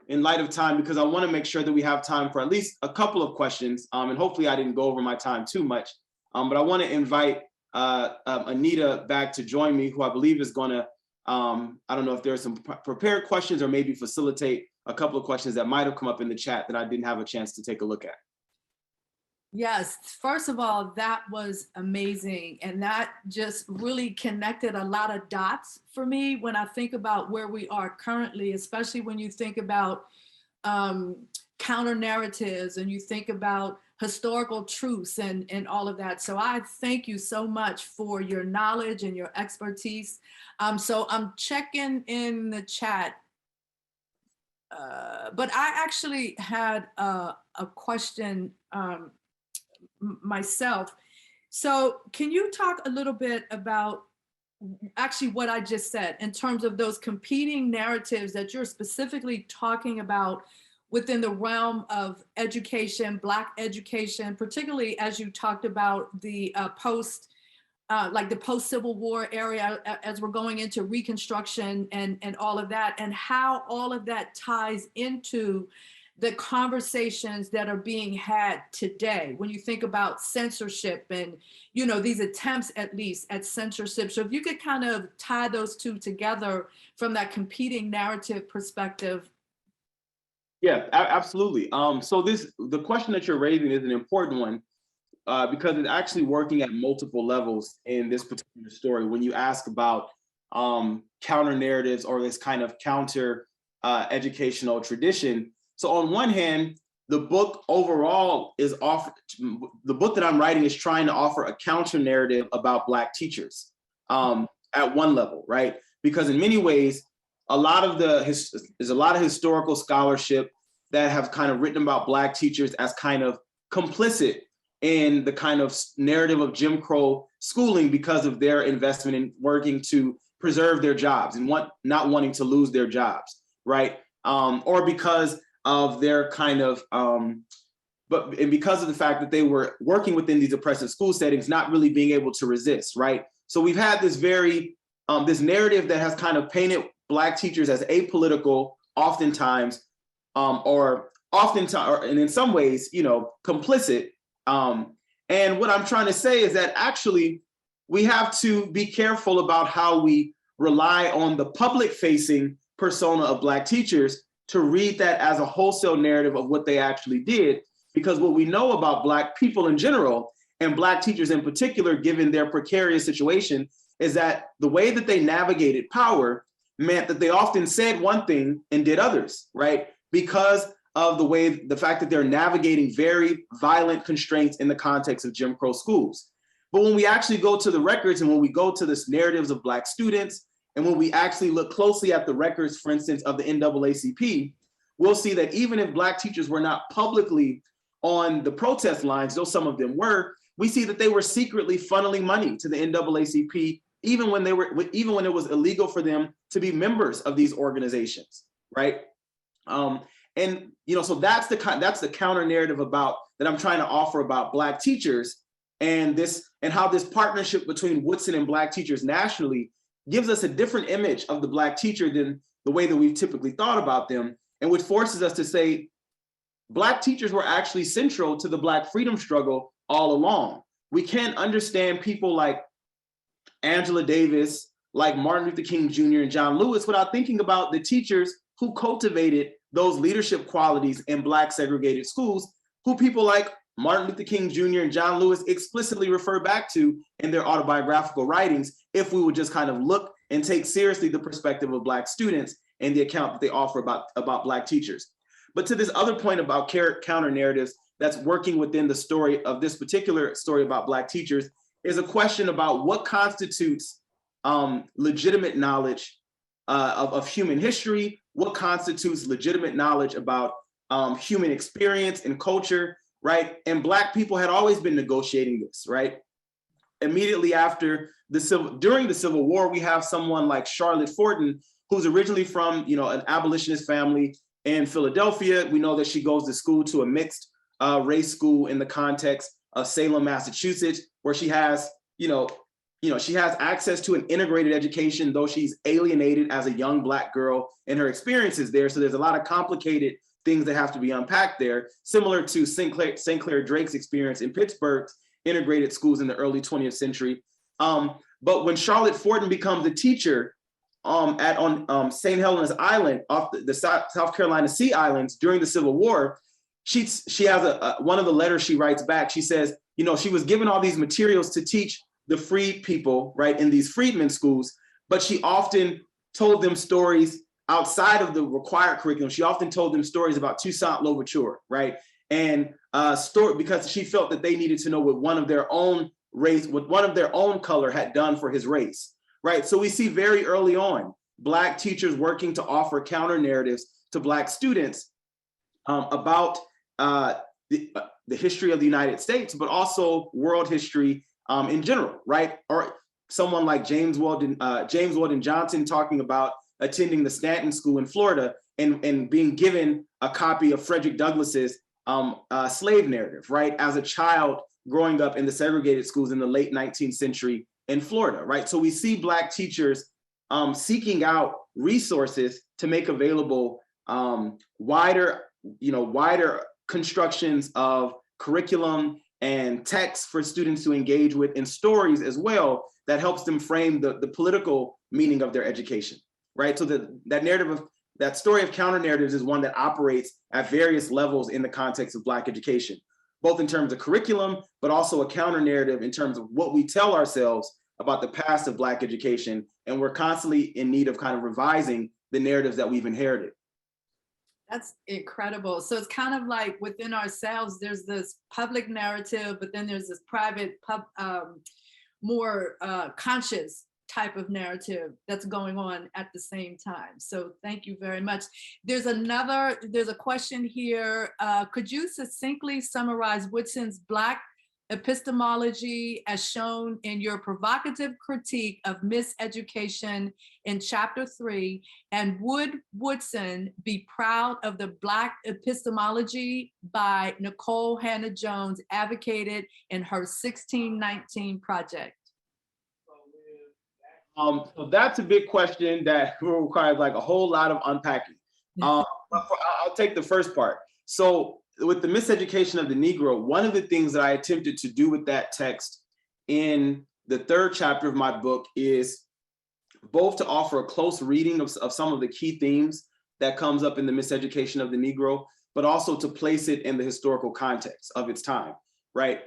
in light of time, because I want to make sure that we have time for at least a couple of questions. And hopefully I didn't go over my time too much, but I want to invite Anita back to join me, who I believe is going to, I don't know if there's some prepared questions or maybe facilitate a couple of questions that might have come up in the chat that I didn't have a chance to take a look at. Yes, first of all, that was amazing. And that just really connected a lot of dots for me when I think about where we are currently, especially when you think about counter narratives, and you think about historical truths and all of that. So I thank you so much for your knowledge and your expertise. So I'm checking in the chat, but I actually had a question myself. So can you talk a little bit about actually what I just said in terms of those competing narratives that you're specifically talking about within the realm of education, Black education, particularly as you talked about the like the post-Civil War area, as we're going into Reconstruction and all of that, and how all of that ties into the conversations that are being had today when you think about censorship and, you know, these attempts at least at censorship. So if you could kind of tie those two together from that competing narrative perspective. Yeah, absolutely. So the question that you're raising is an important one because it's actually working at multiple levels in this particular story. When you ask about counter narratives or this kind of counter educational tradition. So on one hand, the book overall is the book that I'm writing is trying to offer a counter narrative about Black teachers at one level, right? Because in many ways, there's a lot of historical scholarship that have kind of written about Black teachers as kind of complicit in the kind of narrative of Jim Crow schooling because of their investment in working to preserve their jobs and not wanting to lose their jobs, right? Or because of their kind of, because of the fact that they were working within these oppressive school settings, not really being able to resist, right? So we've had this this narrative that has kind of painted Black teachers as apolitical, oftentimes, and in some ways, you know, complicit. And what I'm trying to say is that actually we have to be careful about how we rely on the public-facing persona of Black teachers to read that as a wholesale narrative of what they actually did, because what we know about Black people in general and Black teachers in particular, given their precarious situation, is that the way that they navigated power meant that they often said one thing and did others, right? Because of the fact that they're navigating very violent constraints in the context of Jim Crow schools. But when we actually go to the records and when we go to this narratives of Black students, and when we actually look closely at the records, for instance, of the NAACP, we'll see that even if Black teachers were not publicly on the protest lines, though some of them were, we see that they were secretly funneling money to the NAACP, even when it was illegal for them to be members of these organizations, right? And you know, so that's the counter narrative that I'm trying to offer about Black teachers, and how this partnership between Woodson and Black teachers nationally gives us a different image of the Black teacher than the way that we've typically thought about them, and which forces us to say Black teachers were actually central to the Black freedom struggle all along. We can't understand people like Angela Davis, like Martin Luther King Jr. and John Lewis without thinking about the teachers who cultivated those leadership qualities in Black segregated schools, who people like Martin Luther King Jr. and John Lewis explicitly refer back to in their autobiographical writings, if we would just kind of look and take seriously the perspective of Black students and the account that they offer about Black teachers. But to this other point about counter narratives that's working within the story of this particular story about Black teachers is a question about what constitutes legitimate knowledge of human history, what constitutes legitimate knowledge about human experience and culture, right? And Black people had always been negotiating this, right? Immediately after during the Civil War, we have someone like Charlotte Fortin, who's originally from, you know, an abolitionist family in Philadelphia. We know that she goes to school to a mixed race school in the context of Salem, Massachusetts, where she has, she has access to an integrated education, though she's alienated as a young Black girl in her experiences there. So there's a lot of complicated things that have to be unpacked there, similar to St. Clair Drake's experience in Pittsburgh's integrated schools in the early 20th century. But when Charlotte Fortin becomes a teacher on St. Helens Island off the South Carolina Sea Islands during the Civil War, she has one of the letters she writes back. She says, you know, she was given all these materials to teach the freed people, right, in these freedmen schools, but she often told them stories outside of the required curriculum, she often told them stories about Toussaint Louverture, right? And story, because she felt that they needed to know what one of their own race, what one of their own color had done for his race, right? So we see very early on Black teachers working to offer counter narratives to Black students about the history of the United States, but also world history in general, right? Or someone like James Weldon Johnson talking about attending the Stanton School in Florida and being given a copy of Frederick Douglass's slave narrative, right? As a child growing up in the segregated schools in the late 19th century in Florida, right? So we see Black teachers seeking out resources to make available wider constructions of curriculum and texts for students to engage with, and stories as well that helps them frame the political meaning of their education, right? So that story of counter narratives is one that operates at various levels in the context of Black education, both in terms of curriculum, but also a counter narrative in terms of what we tell ourselves about the past of Black education. And we're constantly in need of kind of revising the narratives that we've inherited. That's incredible. So it's kind of like within ourselves, there's this public narrative, but then there's this private, more conscious type of narrative that's going on at the same time. So thank you very much. There's a question here. Could you succinctly summarize Woodson's Black epistemology as shown in your provocative critique of miseducation in chapter 3, and would Woodson be proud of the Black epistemology by Nicole Hannah-Jones advocated in her 1619 project? So that's a big question that will require like a whole lot of unpacking. I'll take the first part. So with the miseducation of the Negro, one of the things that I attempted to do with that text in the 3rd chapter of my book is both to offer a close reading of some of the key themes that comes up in the miseducation of the Negro, but also to place it in the historical context of its time, right?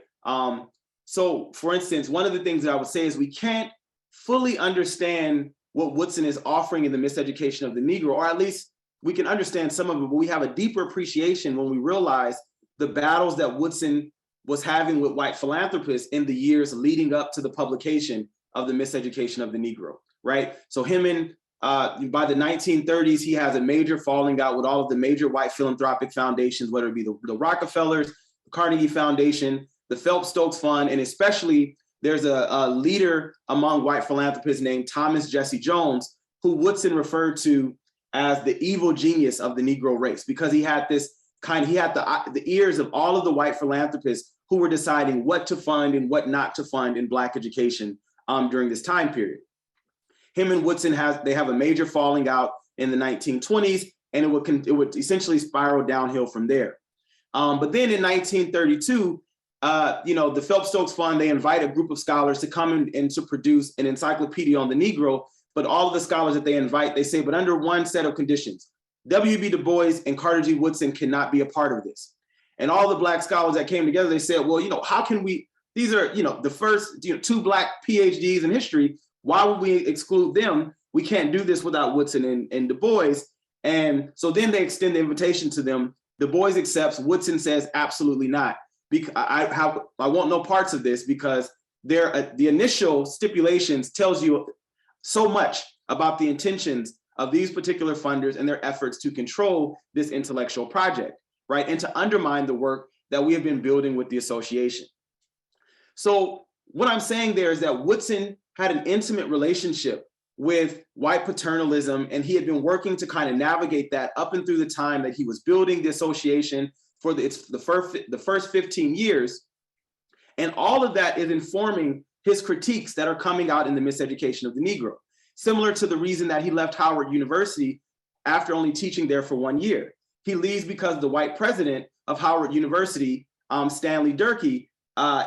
So for instance, one of the things that I would say is we can't fully understand what Woodson is offering in the miseducation of the Negro, or at least we can understand some of it, but we have a deeper appreciation when we realize the battles that Woodson was having with white philanthropists in the years leading up to the publication of the miseducation of the Negro, right? So him and by the 1930s, he has a major falling out with all of the major white philanthropic foundations, whether it be the Rockefellers, the Carnegie Foundation, the Phelps-Stokes Fund, and especially there's a leader among white philanthropists named Thomas Jesse Jones, who Woodson referred to as the evil genius of the Negro race, because he had the ears of all of the white philanthropists who were deciding what to fund and what not to fund in Black education during this time period. Him and Woodson have a major falling out in the 1920s, and it would essentially spiral downhill from there. But then in 1932, the Phelps-Stokes Fund, they invite a group of scholars to come and to produce an encyclopedia on the Negro. But all of the scholars that they invite, they say, but under one set of conditions, W.B. Du Bois and Carter G. Woodson cannot be a part of this. And all the Black scholars that came together, they said, well, how can we, these are, the first 2 Black Ph.D.s in history, why would we exclude them? We can't do this without Woodson and Du Bois. And so then they extend the invitation to them. Du Bois accepts, Woodson says, absolutely not. I want no parts of this, because the initial stipulations tells you so much about the intentions of these particular funders and their efforts to control this intellectual project, right? And to undermine the work that we have been building with the association. So what I'm saying there is that Woodson had an intimate relationship with white paternalism, and he had been working to kind of navigate that up and through the time that he was building the association for the first 15 years. And all of that is informing his critiques that are coming out in the miseducation of the Negro, similar to the reason that he left Howard University after only teaching there for 1 year. He leaves because the white president of Howard University, Stanley Durkee,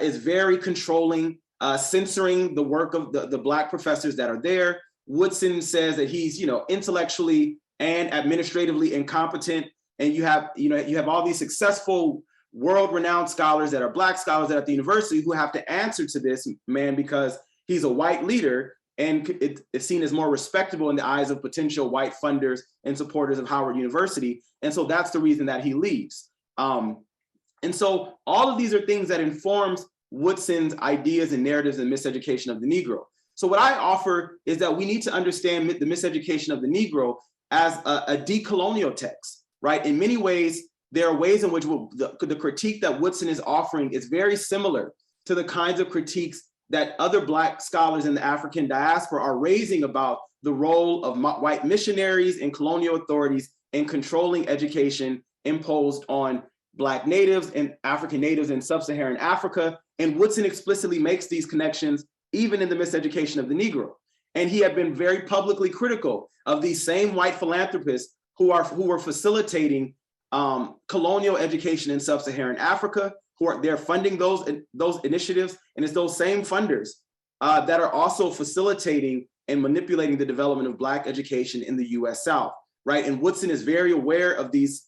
is very controlling, censoring the work of the Black professors that are there. Woodson says that he's, intellectually and administratively incompetent. And you have all these successful world-renowned scholars that are Black scholars at the university who have to answer to this man because he's a white leader and it's seen as more respectable in the eyes of potential white funders and supporters of Howard University. And so that's the reason that he leaves. And so all of these are things that informs Woodson's ideas and narratives and miseducation of the Negro. So what I offer is that we need to understand the miseducation of the Negro as a decolonial text, right? In many ways, there are ways in which the critique that Woodson is offering is very similar to the kinds of critiques that other Black scholars in the African diaspora are raising about the role of white missionaries and colonial authorities in controlling education imposed on Black natives and African natives in sub-Saharan Africa. And Woodson explicitly makes these connections even in the miseducation of the Negro. And he had been very publicly critical of these same white philanthropists who were facilitating colonial education in sub-Saharan Africa, they're funding those initiatives, and it's those same funders that are also facilitating and manipulating the development of Black education in the US South, right? And Woodson is very aware of these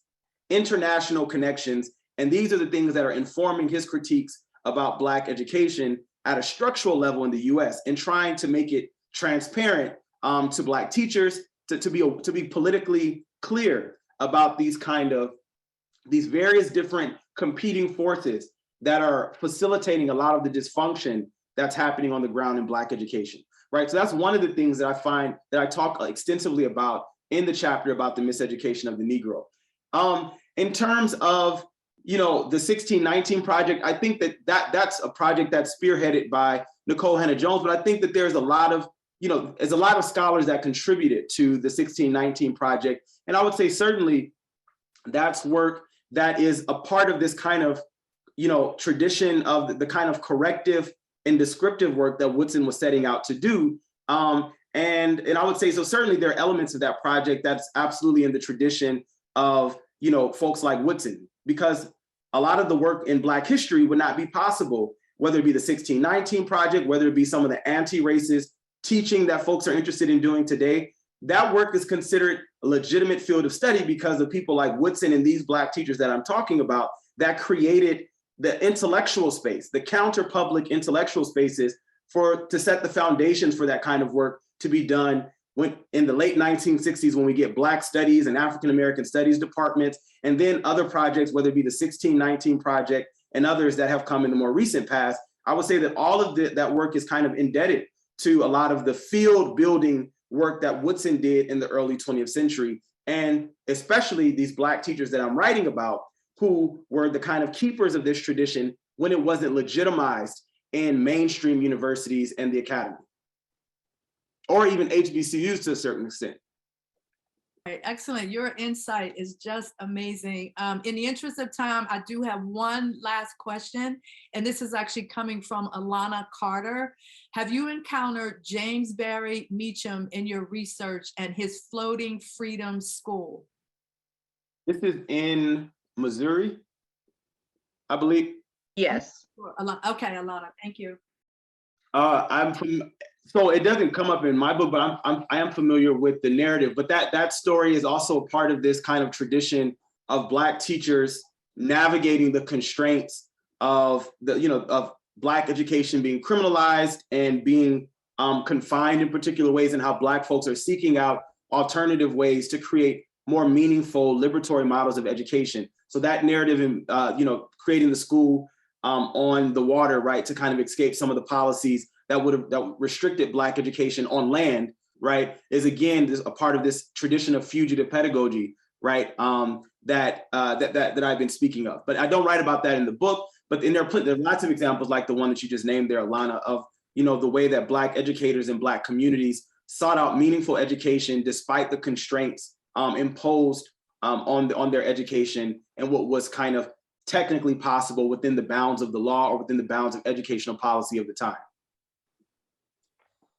international connections, and these are the things that are informing his critiques about Black education at a structural level in the US, and trying to make it transparent to Black teachers, to be politically clear about these various different competing forces that are facilitating a lot of the dysfunction that's happening on the ground in Black education, right? So that's one of the things that I find that I talk extensively about in the chapter about the miseducation of the Negro. In terms of, the 1619 project, I think that's a project that's spearheaded by Nicole Hannah-Jones, but I think that there's a lot of scholars that contributed to the 1619 project. And I would say certainly that's work that is a part of this kind of, tradition of the kind of corrective and descriptive work that Woodson was setting out to do. And I would say, so certainly there are elements of that project that's absolutely in the tradition of, folks like Woodson, because a lot of the work in Black history would not be possible, whether it be the 1619 project, whether it be some of the anti-racist teaching that folks are interested in doing today. That work is considered a legitimate field of study because of people like Woodson and these Black teachers that I'm talking about that created the intellectual space, the counter-public intellectual spaces to set the foundations for that kind of work to be done in the late 1960s, when we get Black studies and African-American studies departments, and then other projects, whether it be the 1619 project and others that have come in the more recent past. I would say that all of that work is kind of indebted to a lot of the field building work that Woodson did in the early 20th century, and especially these Black teachers that I'm writing about, who were the kind of keepers of this tradition when it wasn't legitimized in mainstream universities and the academy, or even HBCUs to a certain extent. Right, excellent. Your insight is just amazing. In the interest of time, I do have one last question, and this is actually coming from Alana Carter. Have you encountered James Barry Meacham in your research and his Floating Freedom School? This is in Missouri, I believe. Yes. Okay, Alana, thank you. So it doesn't come up in my book, but I am familiar with the narrative. But that story is also part of this kind of tradition of Black teachers navigating the constraints of of Black education being criminalized and being confined in particular ways, and how Black folks are seeking out alternative ways to create more meaningful liberatory models of education. So that narrative in creating the school on the water, right, to kind of escape some of the policies that restricted Black education on land, right, is again a part of this tradition of fugitive pedagogy, right, that I've been speaking of. But I don't write about that in the book. But there are lots of examples like the one that you just named there, Alana, of the way that Black educators and Black communities sought out meaningful education despite the constraints imposed on their education and what was kind of technically possible within the bounds of the law or within the bounds of educational policy of the time.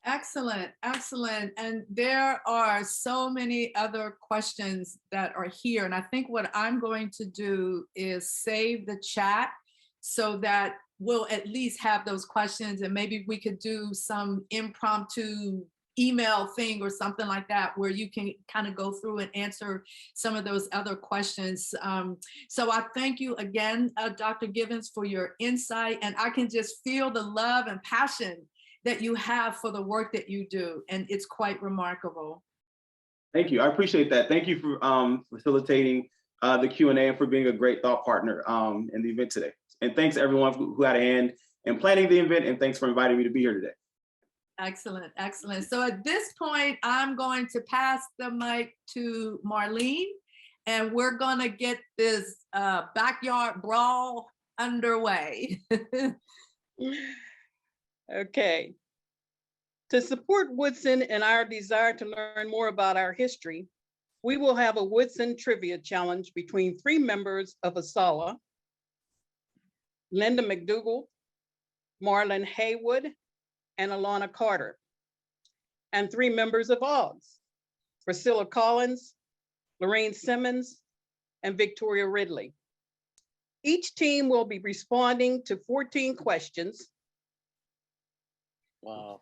Excellent, excellent. And there are so many other questions that are here. And I think what I'm going to do is save the chat so that we'll at least have those questions, and maybe we could do some impromptu email thing or something like that where you can kind of go through and answer some of those other questions. So I thank you again, Dr. Givens, for your insight, and I can just feel the love and passion that you have for the work that you do, and it's quite remarkable. Thank you. I appreciate that. Thank you for facilitating the Q&A and for being a great thought partner in the event today. And thanks everyone who had a hand in planning the event, and thanks for inviting me to be here today. Excellent, excellent. So at this point, I'm going to pass the mic to Marlene, and we're gonna get this backyard brawl underway. Okay. To support Woodson and our desire to learn more about our history, we will have a Woodson trivia challenge between 3 members of ASALH, Linda McDougall, Marlon Haywood, and Alana Carter, and 3 members of AAHGS, Priscilla Collins, Lorraine Simmons, and Victoria Ridley. Each team will be responding to 14 questions. Wow.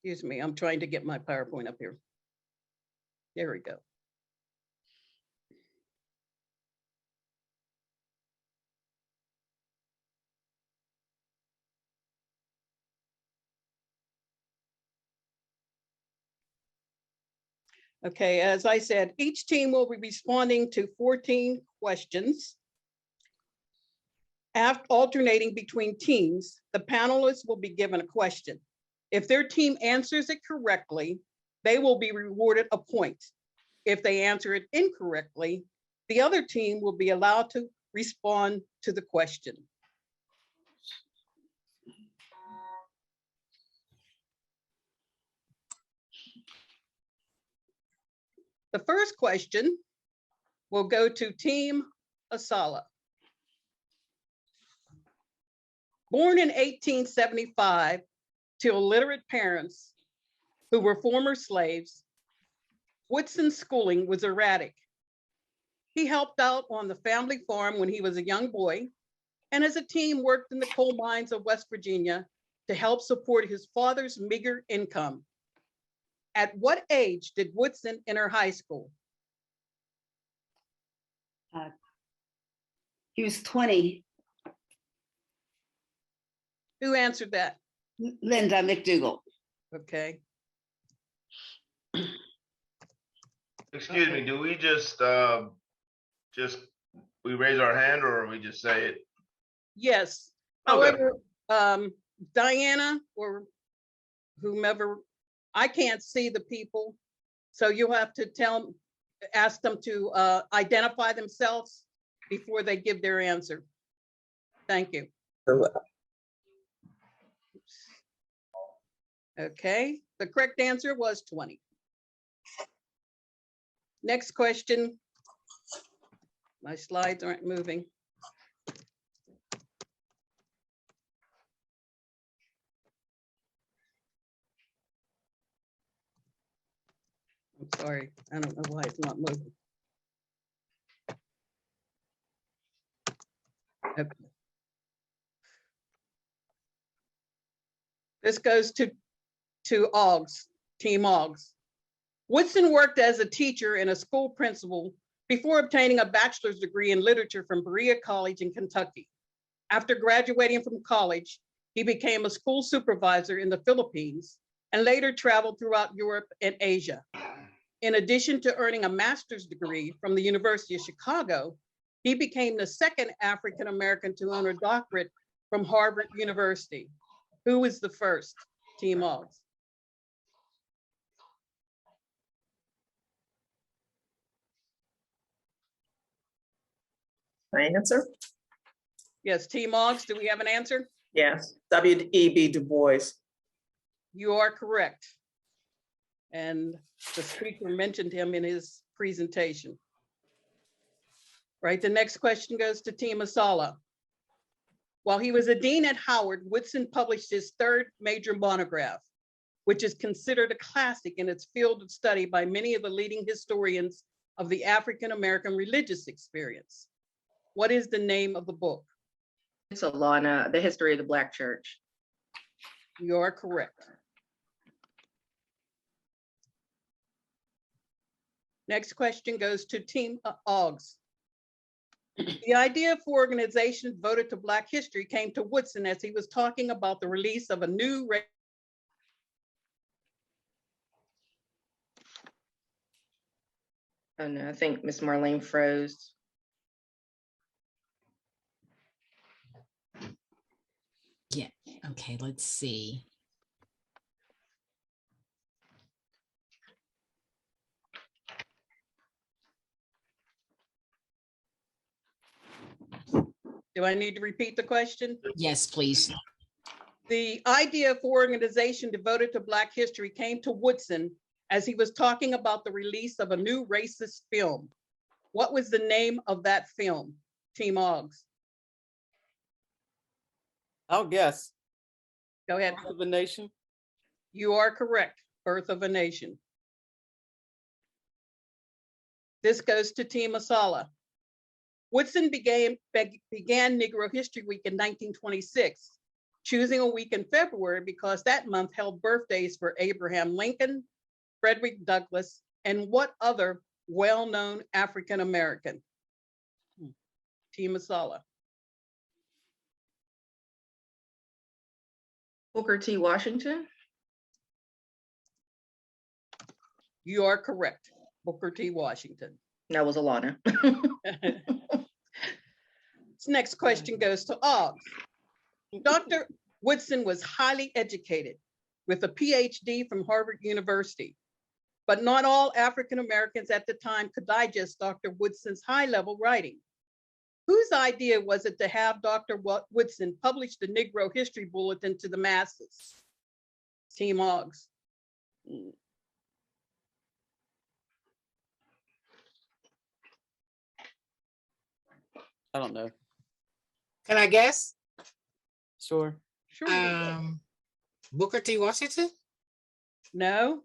Excuse me, I'm trying to get my PowerPoint up here. There we go. Okay, as I said, each team will be responding to 14 questions. After alternating between teams, the panelists will be given a question. If their team answers it correctly, they will be rewarded a point. If they answer it incorrectly, the other team will be allowed to respond to the question. The first question will go to Team ASALH. Born in 1875 to illiterate parents who were former slaves, Woodson's schooling was erratic. He helped out on the family farm when he was a young boy, and as a teen worked in the coal mines of West Virginia to help support his father's meager income. At what age did Woodson enter high school? He was 20. Who answered that? Linda McDougall. Okay. Excuse me, do we just we raise our hand or we just say it? Yes. Okay. However, Diana or whomever, I can't see the people, so you'll have to ask them to identify themselves before they give their answer. Thank you. Okay, the correct answer was 20. Next question. My slides aren't moving. I'm sorry, I don't know why it's not moving. Okay. This goes to AAHGS, Team AAHGS. Woodson worked as a teacher and a school principal before obtaining a bachelor's degree in literature from Berea College in Kentucky. After graduating from college, he became a school supervisor in the Philippines and later traveled throughout Europe and Asia. In addition to earning a master's degree from the University of Chicago, he became the second African-American to earn a doctorate from Harvard University. Who was the first? Team AAHGS. Can I answer? Yes, Team AAHGS, do we have an answer? Yes, W.E.B. Du Bois. You are correct. And the speaker mentioned him in his presentation. Right, the next question goes to Team ASALH. While he was a dean at Howard, Woodson published his 3rd major monograph, which is considered a classic in its field of study by many of the leading historians of the African-American religious experience. What is the name of the book? It's a law on the history of the Black church. You are correct. Next question goes to Team AAHGS. The idea for organization devoted to Black history came to Woodson as he was talking about the release of a new Oh no, I think Miss Marlene froze. Yeah, okay, let's see. Do I need to repeat the question? Yes, please. The idea for organization devoted to Black history came to Woodson as he was talking about the release of a new racist film. What was the name of that film? Team Oggs. I'll guess. Go ahead. Birth of a Nation. You are correct. Birth of a Nation. This goes to Team ASALH. Woodson began Negro History Week in 1926, choosing a week in February because that month held birthdays for Abraham Lincoln, Frederick Douglass, and what other well-known African American? Team ASALH. Booker T. Washington. You are correct. Booker T. Washington. That was Alana. This next question goes to Oggs. Dr. Woodson was highly educated with a Ph.D. from Harvard University, but not all African Americans at the time could digest Dr. Woodson's high-level writing. Whose idea was it to have Dr. Woodson publish the Negro History Bulletin to the masses? Team Oggs. I don't know. Can I guess? Sure. Sure. Booker T. Washington? No.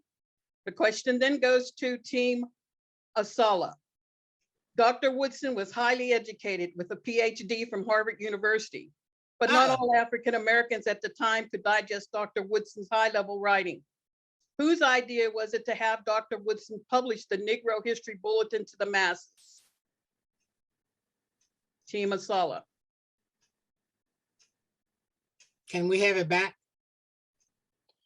The question then goes to Team ASALH. Dr. Woodson was highly educated with a PhD from Harvard University, but not all African Americans at the time could digest Dr. Woodson's high-level writing. Whose idea was it to have Dr. Woodson publish the Negro History Bulletin to the masses? Team ASALH. Can we have it back?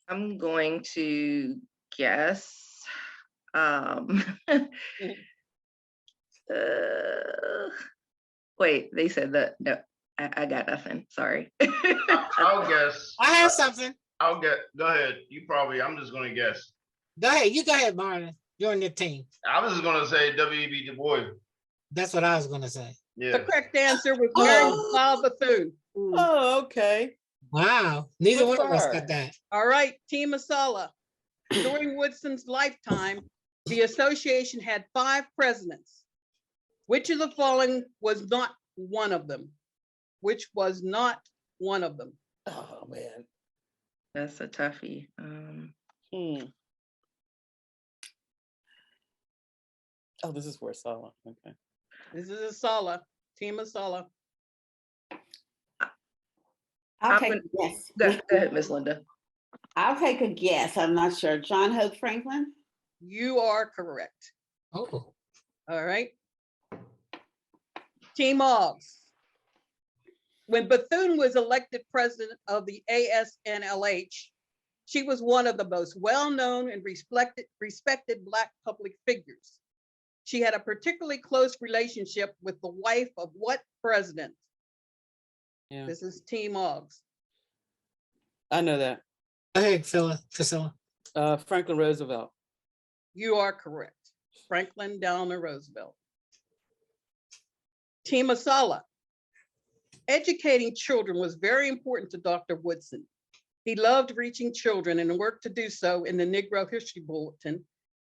I'm going to guess. Wait, they said that. No, I got nothing. Sorry. I'll guess. I have something. I'll get. Go ahead. You probably. I'm just going to guess. Go ahead. You go ahead, Marlon. You're on your team. I was just going to say W.E.B. Du Bois. That's what I was going to say. Yeah. The correct answer was Mary Wild Bethune. Oh, okay. Wow. Neither Good one of us for her. got that. All right, Team ASALH. During Woodson's lifetime, the association had 5 presidents. Which of the following was not one of them? Which was not one of them? Oh man. That's a toughie. Oh, this is for ASALH. Okay. This is ASALH. Team ASALH. I'll take a guess. Go ahead, Miss Linda. I'll take a guess. I'm not sure. John Hope Franklin? You are correct. Oh. All right. Team Oggs. When Bethune was elected president of the ASNLH, she was one of the most well-known and respected Black public figures. She had a particularly close relationship with the wife of what president? Yeah. This is Team Oggs. I know that. Go ahead, Priscilla. Franklin Roosevelt. You are correct. Franklin Delano Roosevelt. Team ASALH. Educating children was very important to Dr. Woodson. He loved reaching children and worked to do so in the Negro History Bulletin,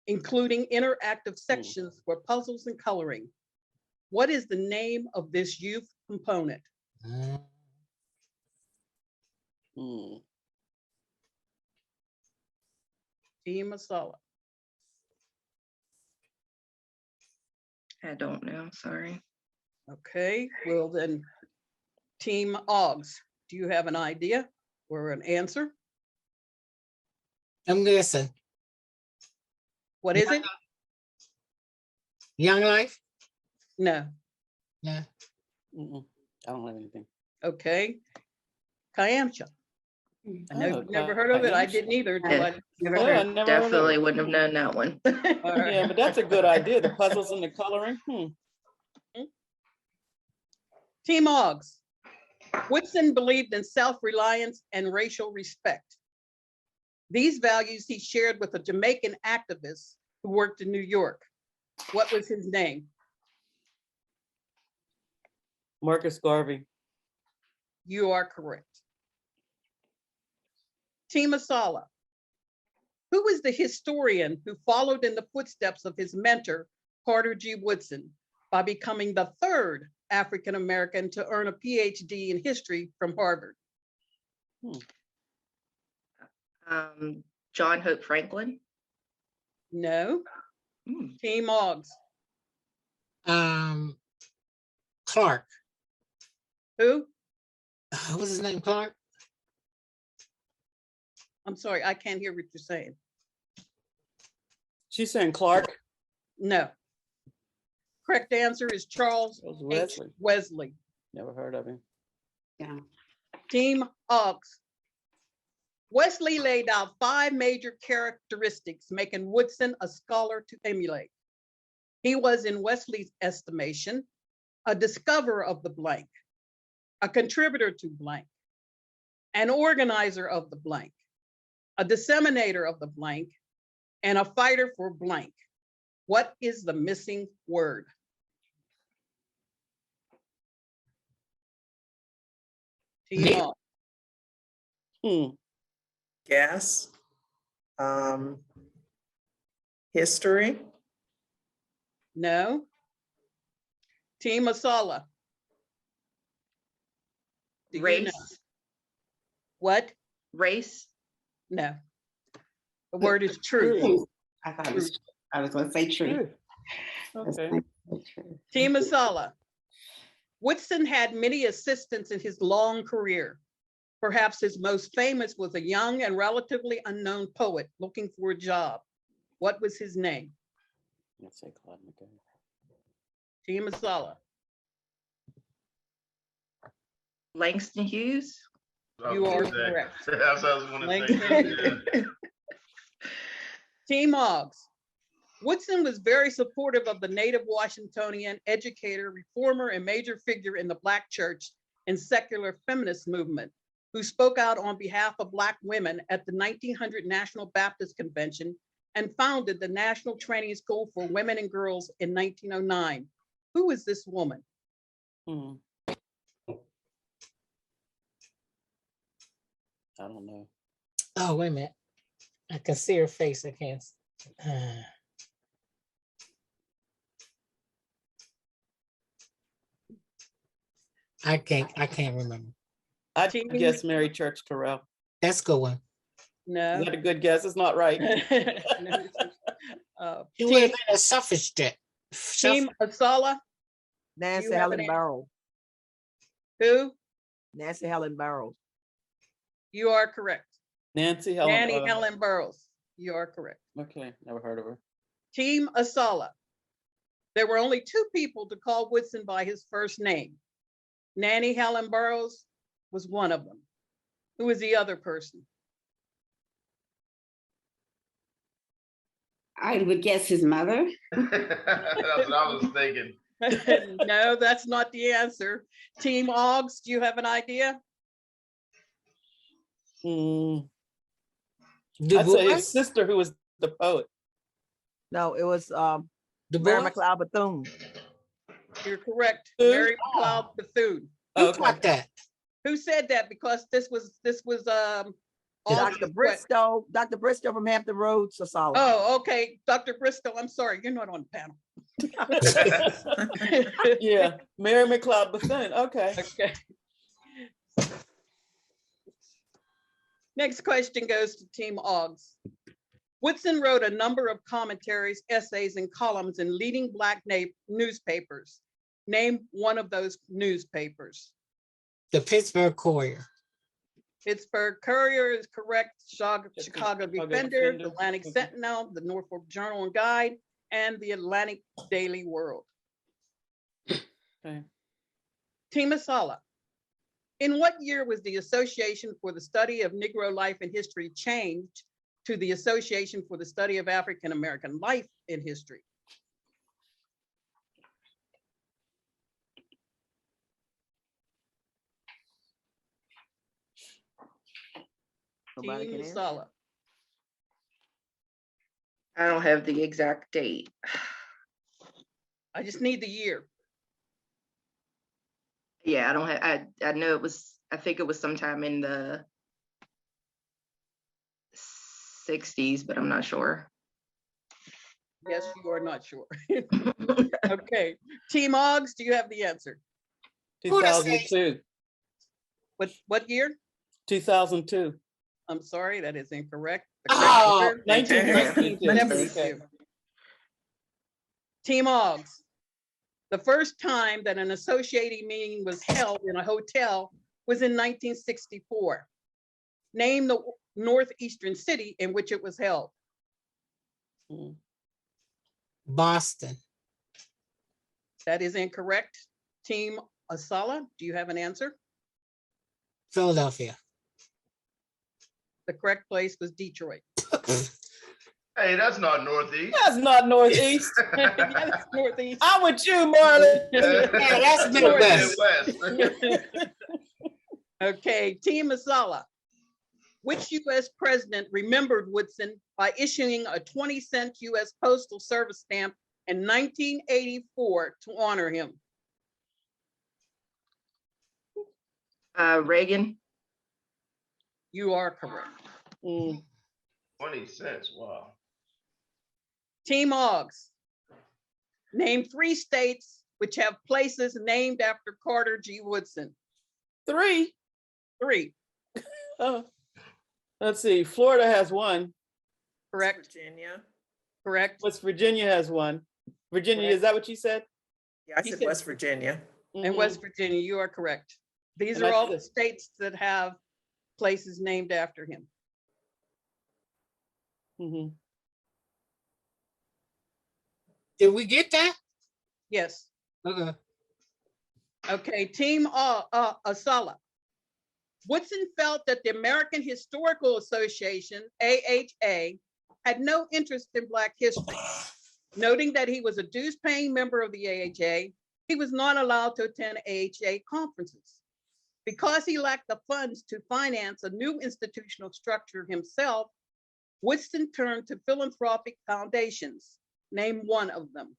including interactive sections for puzzles and coloring. What is the name of this youth component? Team ASALH. I don't know. Sorry. Okay, well then, Team Oggs, do you have an idea or an answer? I'm guessing. What is it? Young Life? No. Nah. I don't have anything. Okay. Kayamcha. I know Oh, you've never heard of it. I didn't either. Till I Never Oh, I heard. never heard of Definitely it. wouldn't have known that one. Yeah, but that's a good idea. The puzzles and the coloring. Team Oggs. Woodson believed in self-reliance and racial respect. These values he shared with a Jamaican activist who worked in New York. What was his name? Marcus Garvey. You are correct. Team ASALH. Who was the historian who followed in the footsteps of his mentor, Carter G. Woodson, by becoming the third African-American to earn a Ph.D. in history from Harvard? John Hope Franklin. No. Team Oggs. Clark. Who? What's his name? Clark? I'm sorry, I can't hear what you're saying. She's saying Clark. No. Correct answer is Charles H. Wesley. Wesley. Never heard of him. Yeah. Team Oggs. Wesley laid out 5 major characteristics, making Woodson a scholar to emulate. He was, in Wesley's estimation, a discoverer of the blank, a contributor to blank, an organizer of the blank, a disseminator of the blank, and a fighter for blank. What is the missing word? Team Oggs. Guess. History. No. Team ASALH. Do you know? Race. What? Race. No. The word is truth. I thought it was, I was going to say true. Okay. Team ASALH. Woodson had many assistants in his long career. Perhaps his most famous was a young and relatively unknown poet looking for a job. What was his name? Let's say Claude McKenzie. Team ASALH. Langston Hughes. You are correct. That's what I was going to say. Team Oggs. Woodson was very supportive of the native Washingtonian educator, reformer, and major figure in the Black church and secular feminist movement, who spoke out on behalf of Black women at the 1900 National Baptist Convention and founded the National Training School for Women and Girls in 1909. Who is this woman? I don't know. Oh, wait a minute. I can see her face. I can't. I can't remember. I guess Mary Church Terrell. That's a good one. No. Is that a good guess? It's not right. It would have been a suffragette. Team ASALH. Nancy You have Helen an Barrow. Who? Nancy Helen Barrow. You are correct. Nancy Helen. Nanny Helen Burroughs. You are correct. Okay, never heard of her. Team ASALH. There were only 2 people to call Woodson by his first name. Nanny Helen Burroughs was one of them. Who was the other person? I would guess his mother. That's what I was thinking. No, that's not the answer. Team Oggs, do you have an idea? I'd say his sister, who was the poet. No, it was Du Mary Bois? McLeod Bethune. You're correct. Who? Mary McLeod Bethune. Who taught that? Who said that? Because this was Dr. Bristow, Dr. Bristow from Hampton Roads, ASALH. Oh, okay. Dr. Bristow, I'm sorry, you're not on the panel. Yeah, Mary McLeod Bethune. Okay. Okay. Next question goes to Team Oggs. Woodson wrote a number of commentaries, essays, and columns in leading Black newspapers. Name one of those newspapers. The Pittsburgh Courier. Pittsburgh Courier is correct. Chicago Defender, the Atlantic Sentinel, the Norfolk Journal and Guide, and the Atlantic Daily World. Okay. Team ASALH. In what year was the Association for the Study of Negro Life and History changed to the Association for the Study of African American Life in History? Nobody Team can answer. ASALH. I don't have the exact date. I just need the year. Yeah, I don't have, I know it was, I think it was sometime in the 60s, but I'm not sure. Yes, you are not sure. Okay. Team OGS, do you have the answer? 2002. What year? 2002. I'm sorry, that is incorrect. Oh, The correct answer is 1972. 72. Team OGS. The first time that an associating meeting was held in a hotel was in 1964. Name the northeastern city in which it was held. Boston. That is incorrect. Team ASALH, do you have an answer? Philadelphia. The correct place was Detroit. Hey, that's not Northeast. That's not Northeast. That's Northeast. I'm with you, Marlon. Yeah, that's Midwest. Okay, Team ASALH. Which U.S. president remembered Woodson by issuing a 20-cent U.S. Postal Service stamp in 1984 to honor him? Reagan. You are correct. 20 cents, wow. Team OGS. Name 3 states which have places named after Carter G. Woodson. 3. 3. Let's see. Florida has 1. Correct. Virginia. Correct. West Virginia has 1. Virginia, Correct. is that what you said? Yeah, I said West Virginia. And West Virginia, you are correct. These And are I all said- the states that have places named after him. Did we get that? Yes. Okay. Okay, Team ASALH. Woodson felt that the American Historical Association, AHA, had no interest in Black history. Noting that he was a dues-paying member of the AHA, he was not allowed to attend AHA conferences. Because he lacked the funds to finance a new institutional structure himself, Woodson turned to philanthropic foundations. Name one of them.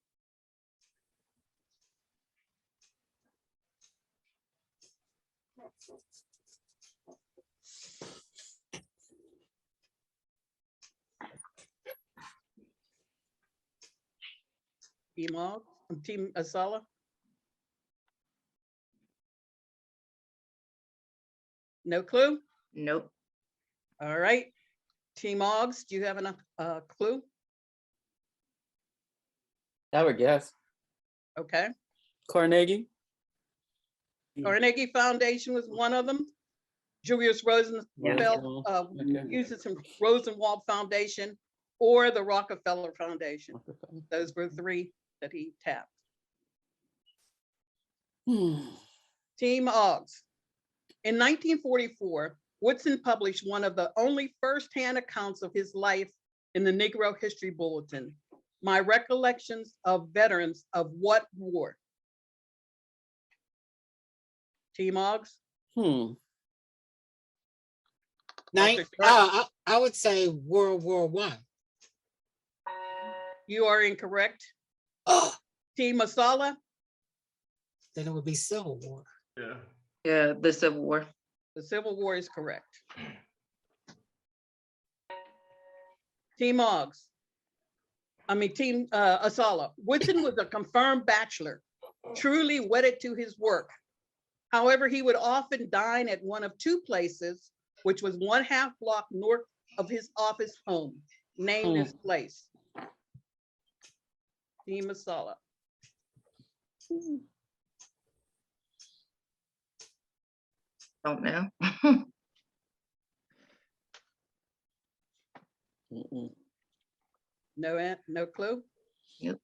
Team ASALH. No clue? Nope. All right. Team OGS, do you have a clue? I would guess. Okay. Carnegie. Carnegie Foundation was one of them. Julius Rosenfeld uses some Rosenwald Foundation or the Rockefeller Foundation. Those were 3 that he tapped. Team OGS. In 1944, Woodson published one of the only first-hand accounts of his life in the Negro History Bulletin, My Recollections of Veterans of What War? Team OGS? I would say World War I. You are incorrect. Team ASALH? Then it would be Civil War. Yeah, the Civil War. The Civil War is correct. Team OGS. Team ASALH. Woodson was a confirmed bachelor, truly wedded to his work. However, he would often dine at one of 2 places, which was 1/2 block north of his office home. Name this place. Team ASALH. Don't know. No clue? Yep.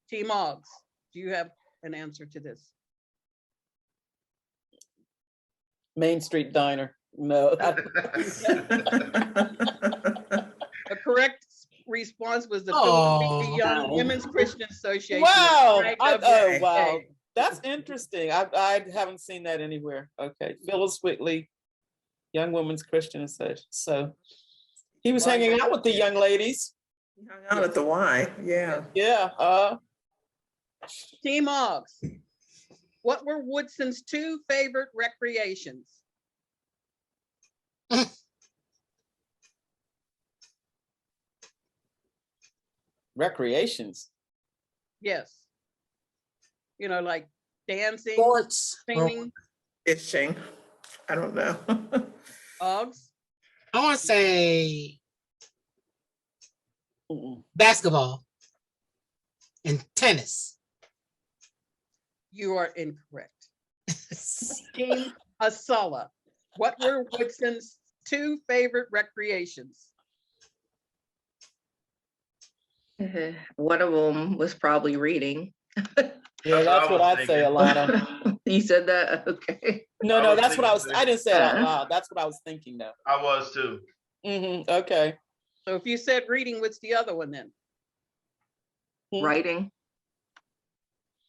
Team OGS, do you have an answer to this? Main Street Diner. No. The correct response was the Oh. Philadelphia Young Women's Christian Association. Wow. IWA. Oh, wow. That's interesting. I haven't seen that anywhere. Okay. Phyllis Whitley, Young Women's Christian Association. So he was hanging out with the young ladies. He hung out at the Y. Yeah. Yeah. Team Oggs, what were Woodson's 2 favorite recreations? Recreations. Yes. You know, like dancing, Sports. singing. Fishing. I don't know. Oggs? I want to say basketball and tennis. You are incorrect. Team ASALH, what were Woodson's 2 favorite recreations? One of them was probably reading. Yeah, that's what I'd say, Alana. You said that? Okay. No, that's what I didn't say it out loud. That's what I was thinking though. I was too. Okay. So if you said reading, what's the other one then? Writing.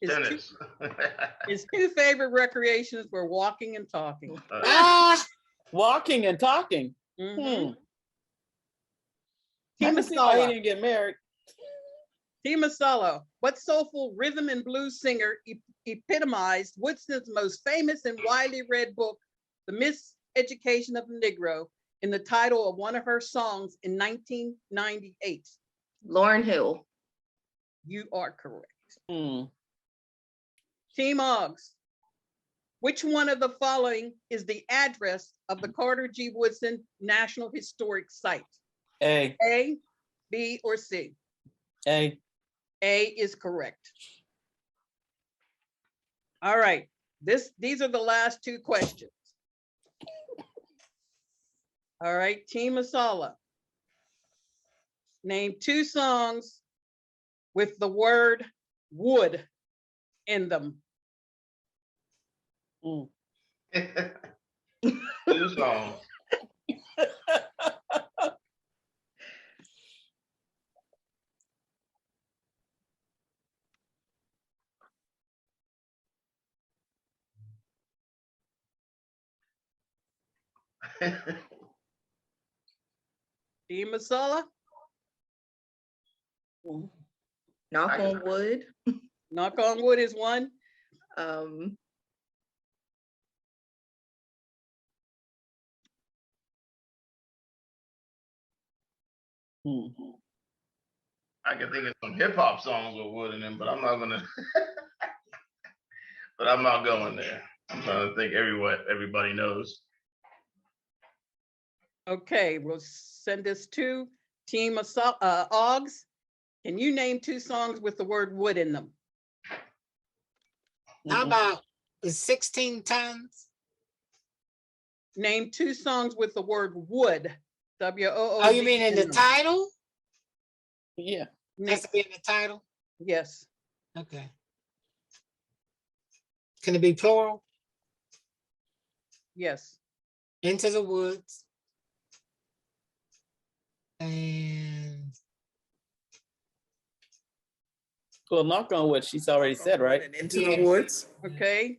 Tennis. His 2 favorite recreations were walking and talking. Walking and talking. Team I can see why he ASALH. didn't get married. Team ASALH, what soulful rhythm and blues singer epitomized Woodson's most famous and widely read book, The Miseducation of the Negro, in the title of one of her songs in 1998? Lauryn Hill. You are correct. Team Oggs, which one of the following is the address of the Carter G. Woodson National Historic Site? A, B, or C? A. A is correct. All right, these are the last 2 questions. All right, Team ASALH, name 2 songs with the word wood in them. 2 songs. Team ASALH? Knock on wood. Knock on wood is one. I can think of some hip hop songs with wood in them, but I'm not gonna. But I'm not going there. I'm trying to think everybody knows. Okay, we'll send this to Team Oggs. Can you name 2 songs with the word wood in them? How about the 16 tons? Name 2 songs with the word wood. W-O-O-D. Oh, you mean in the title? Yeah. Has to be in the title? Yes. Okay. Can it be plural? Yes. Into the woods. And Well, knock on wood, she's already said, right? And into the woods. Okay.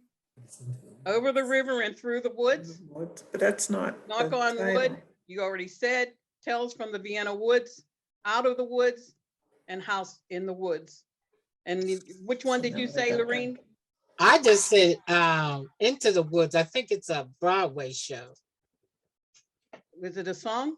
Over the river and through the woods. But that's not. Knock the on title. wood. You already said. Tales from the Vienna Woods. Out of the Woods. And House in the Woods. And which one did you say, Lorene? I just said Into the Woods. I think it's a Broadway show. Was it a song?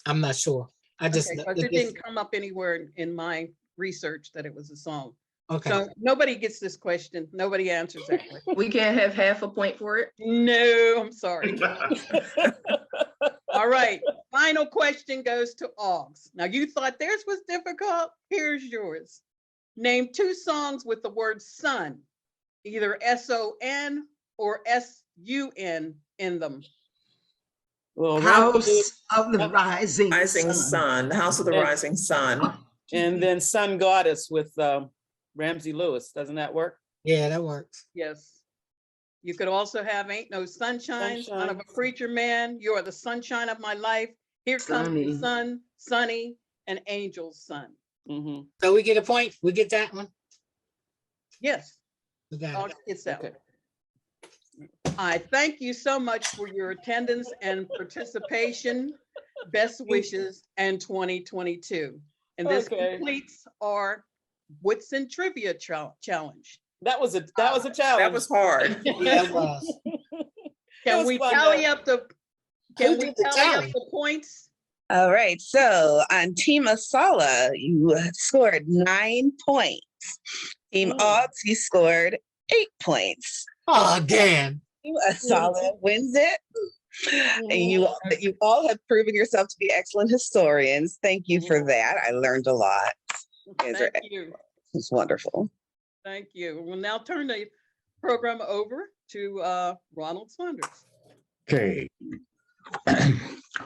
I'm not sure. I just Okay, because it didn't come up anywhere in my research that it was a song. Okay. So nobody gets this question. Nobody answers that question. We can't have half a point for it. No, I'm sorry. All right. Final question goes to Oggs. Now you thought theirs was difficult. Here's yours. Name 2 songs with the word sun, either S-O-N or S-U-N in them. Well, House of the Rising Sun. The House of the Rising Sun. And then Sun Goddess with Ramsey Lewis. Doesn't that work? Yeah, that works. Yes. You could also have Ain't No Sunshine, Son of a Preacher Man, You Are the Sunshine of My Life, Here Comes the Sun, Sunny, and Angel's Son. So we get a point? We get that one? Yes. We got it. It's that one. I thank you so much for your attendance and participation. Best wishes and 2022. And this completes our Woodson Trivia Challenge. That was a challenge. That was hard. Yeah, it was. Can we tally up the points? All right, so on Team ASALH, you scored 9 points. Team AAHGS, you scored 8 points. Oh, damn. Team ASALH wins it. And you all have proven yourself to be excellent historians. Thank you for that. I learned a lot. Thank you. It's wonderful. Thank you. We'll now turn the program over to Ronald Saunders. Okay.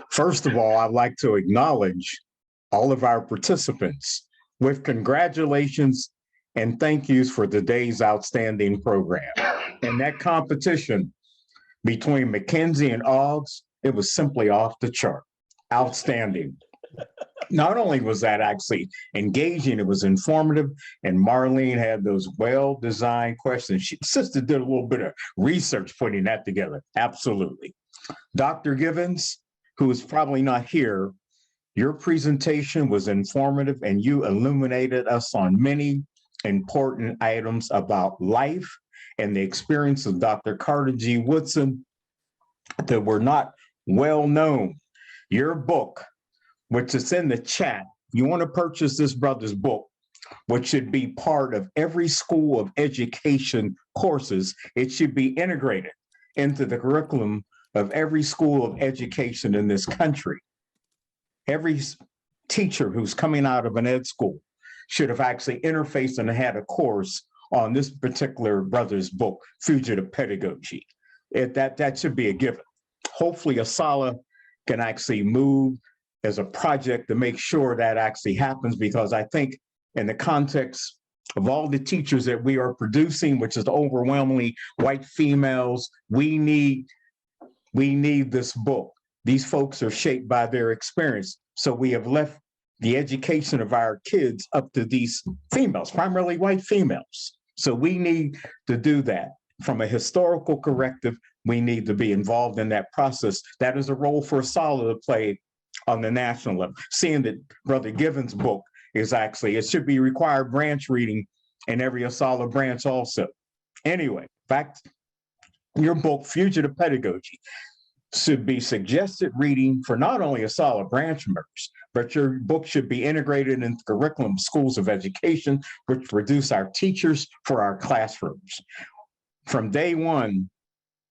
First of all, I'd like to acknowledge all of our participants with congratulations and thank yous for today's outstanding program. And that competition between McKenzie and AAHGS, it was simply off the chart. Outstanding. Not only was that actually engaging, it was informative, and Marlene had those well-designed questions. Sister did a little bit of research putting that together. Absolutely. Dr. Givens, who is probably not here, your presentation was informative and you illuminated us on many important items about life and the experience of Dr. Carter G. Woodson that were not well known. Your book, which is in the chat, you want to purchase this brother's book, which should be part of every school of education courses. It should be integrated into the curriculum of every school of education in this country. Every teacher who's coming out of an ed school should have actually interfaced and had a course on this particular brother's book, Fugitive Pedagogy. That should be a given. Hopefully ASALH can actually move as a project to make sure that actually happens, because I think in the context of all the teachers that we are producing, which is overwhelmingly white females, we need this book. These folks are shaped by their experience. So we have left the education of our kids up to these females, primarily white females. So we need to do that. From a historical corrective, we need to be involved in that process. That is a role for ASALH to play on the national level. Seeing that Brother Givens' book is actually, it should be required branch reading in every ASALH branch also. Anyway, back to your book, Fugitive Pedagogy, should be suggested reading for not only ASALH branch members, but your book should be integrated into curriculum schools of education, which produce our teachers for our classrooms. From day one,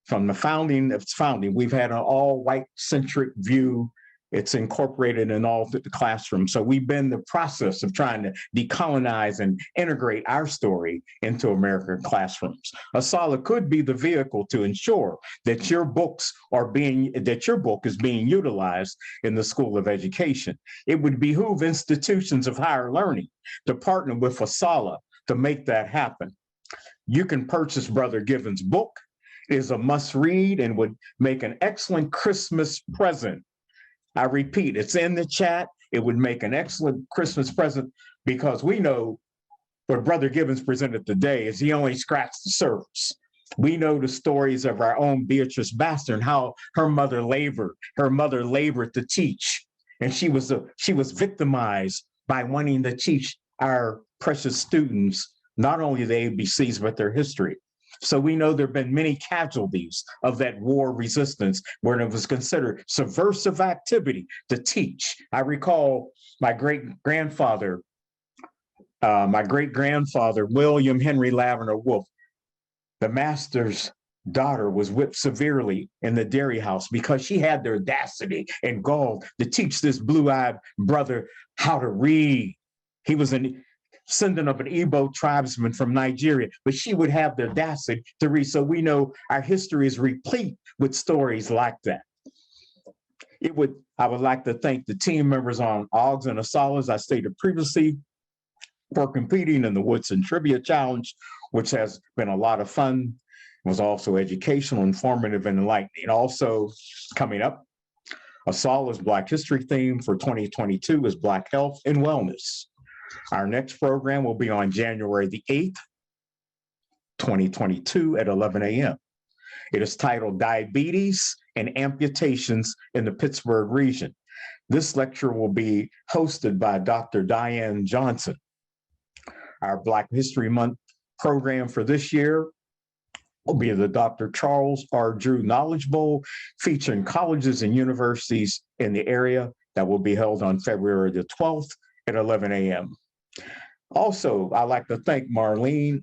from the founding of its founding, we've had an all-white centric view. It's incorporated in all the classroom. So we've been in the process of trying to decolonize and integrate our story into American classrooms. ASALH could be the vehicle to ensure that your book is being utilized in the School of Education. It would behoove institutions of higher learning to partner with ASALH to make that happen. You can purchase Brother Givens' book. It is a must read and would make an excellent Christmas present. I repeat, it's in the chat. It would make an excellent Christmas present, because we know what Brother Givens presented today is he only scratched the surface. We know the stories of our own Beatrice Baxter and how her mother labored to teach. And she was victimized by wanting to teach our precious students not only the ABCs, but their history. So we know there have been many casualties of that war resistance where it was considered subversive activity to teach. I recall my great-grandfather, William Henry Lavender Wolfe, the master's daughter was whipped severely in the dairy house because she had the audacity and gall to teach this blue-eyed brother how to read. He was sending up an Igbo tribesman from Nigeria, but she would have the audacity to read. So we know our history is replete with stories like that. I would like to thank the team members on AAHGS and ASALH, as I stated previously, for competing in the Woodson Trivia Challenge, which has been a lot of fun. was also educational, informative, and enlightening. Also coming up, ASALH's Black History theme for 2022 is Black Health and Wellness. Our next program will be on January the 8th, 2022 at 11 a.m. It is titled Diabetes and Amputations in the Pittsburgh Region. This lecture will be hosted by Dr. Diane Johnson. Our Black History Month program for this year will be the Dr. Charles R. Drew Knowledge Bowl, featuring colleges and universities in the area. That will be held on February the 12th at 11 a.m. Also, I'd like to thank Marlene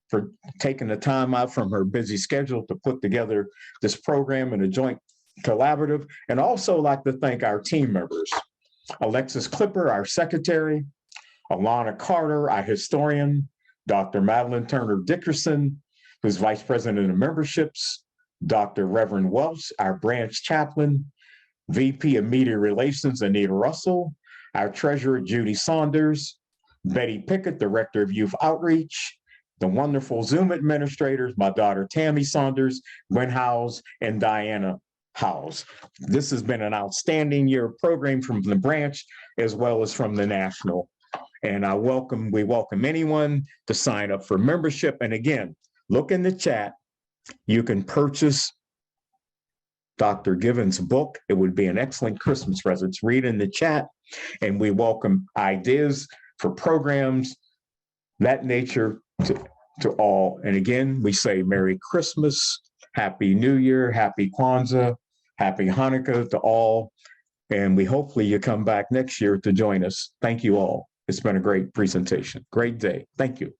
for taking the time out from her busy schedule to put together this program in a joint collaborative, and also like to thank our team members, Alexis Clipper, our secretary, Alana Carter, our historian, Dr. Madeline Turner Dickerson, who's vice president of memberships, Dr. Reverend Welch, our branch chaplain, VP of Media Relations, Anita Russell, our treasurer, Judy Saunders, Betty Pickett, director of youth outreach, the wonderful Zoom administrators, my daughter, Tammy Saunders, Gwen Howes, and Diana Howes. This has been an outstanding year of program from the branch as well as from the national. And we welcome anyone to sign up for membership. And again, look in the chat. You can purchase Dr. Given's book. It would be an excellent Christmas present. Read in the chat, and we welcome ideas for programs, that nature to all. And again, we say Merry Christmas, Happy New Year, Happy Kwanzaa, Happy Hanukkah to all. And we hopefully you come back next year to join us. Thank you all. It's been a great presentation. Great day. Thank you.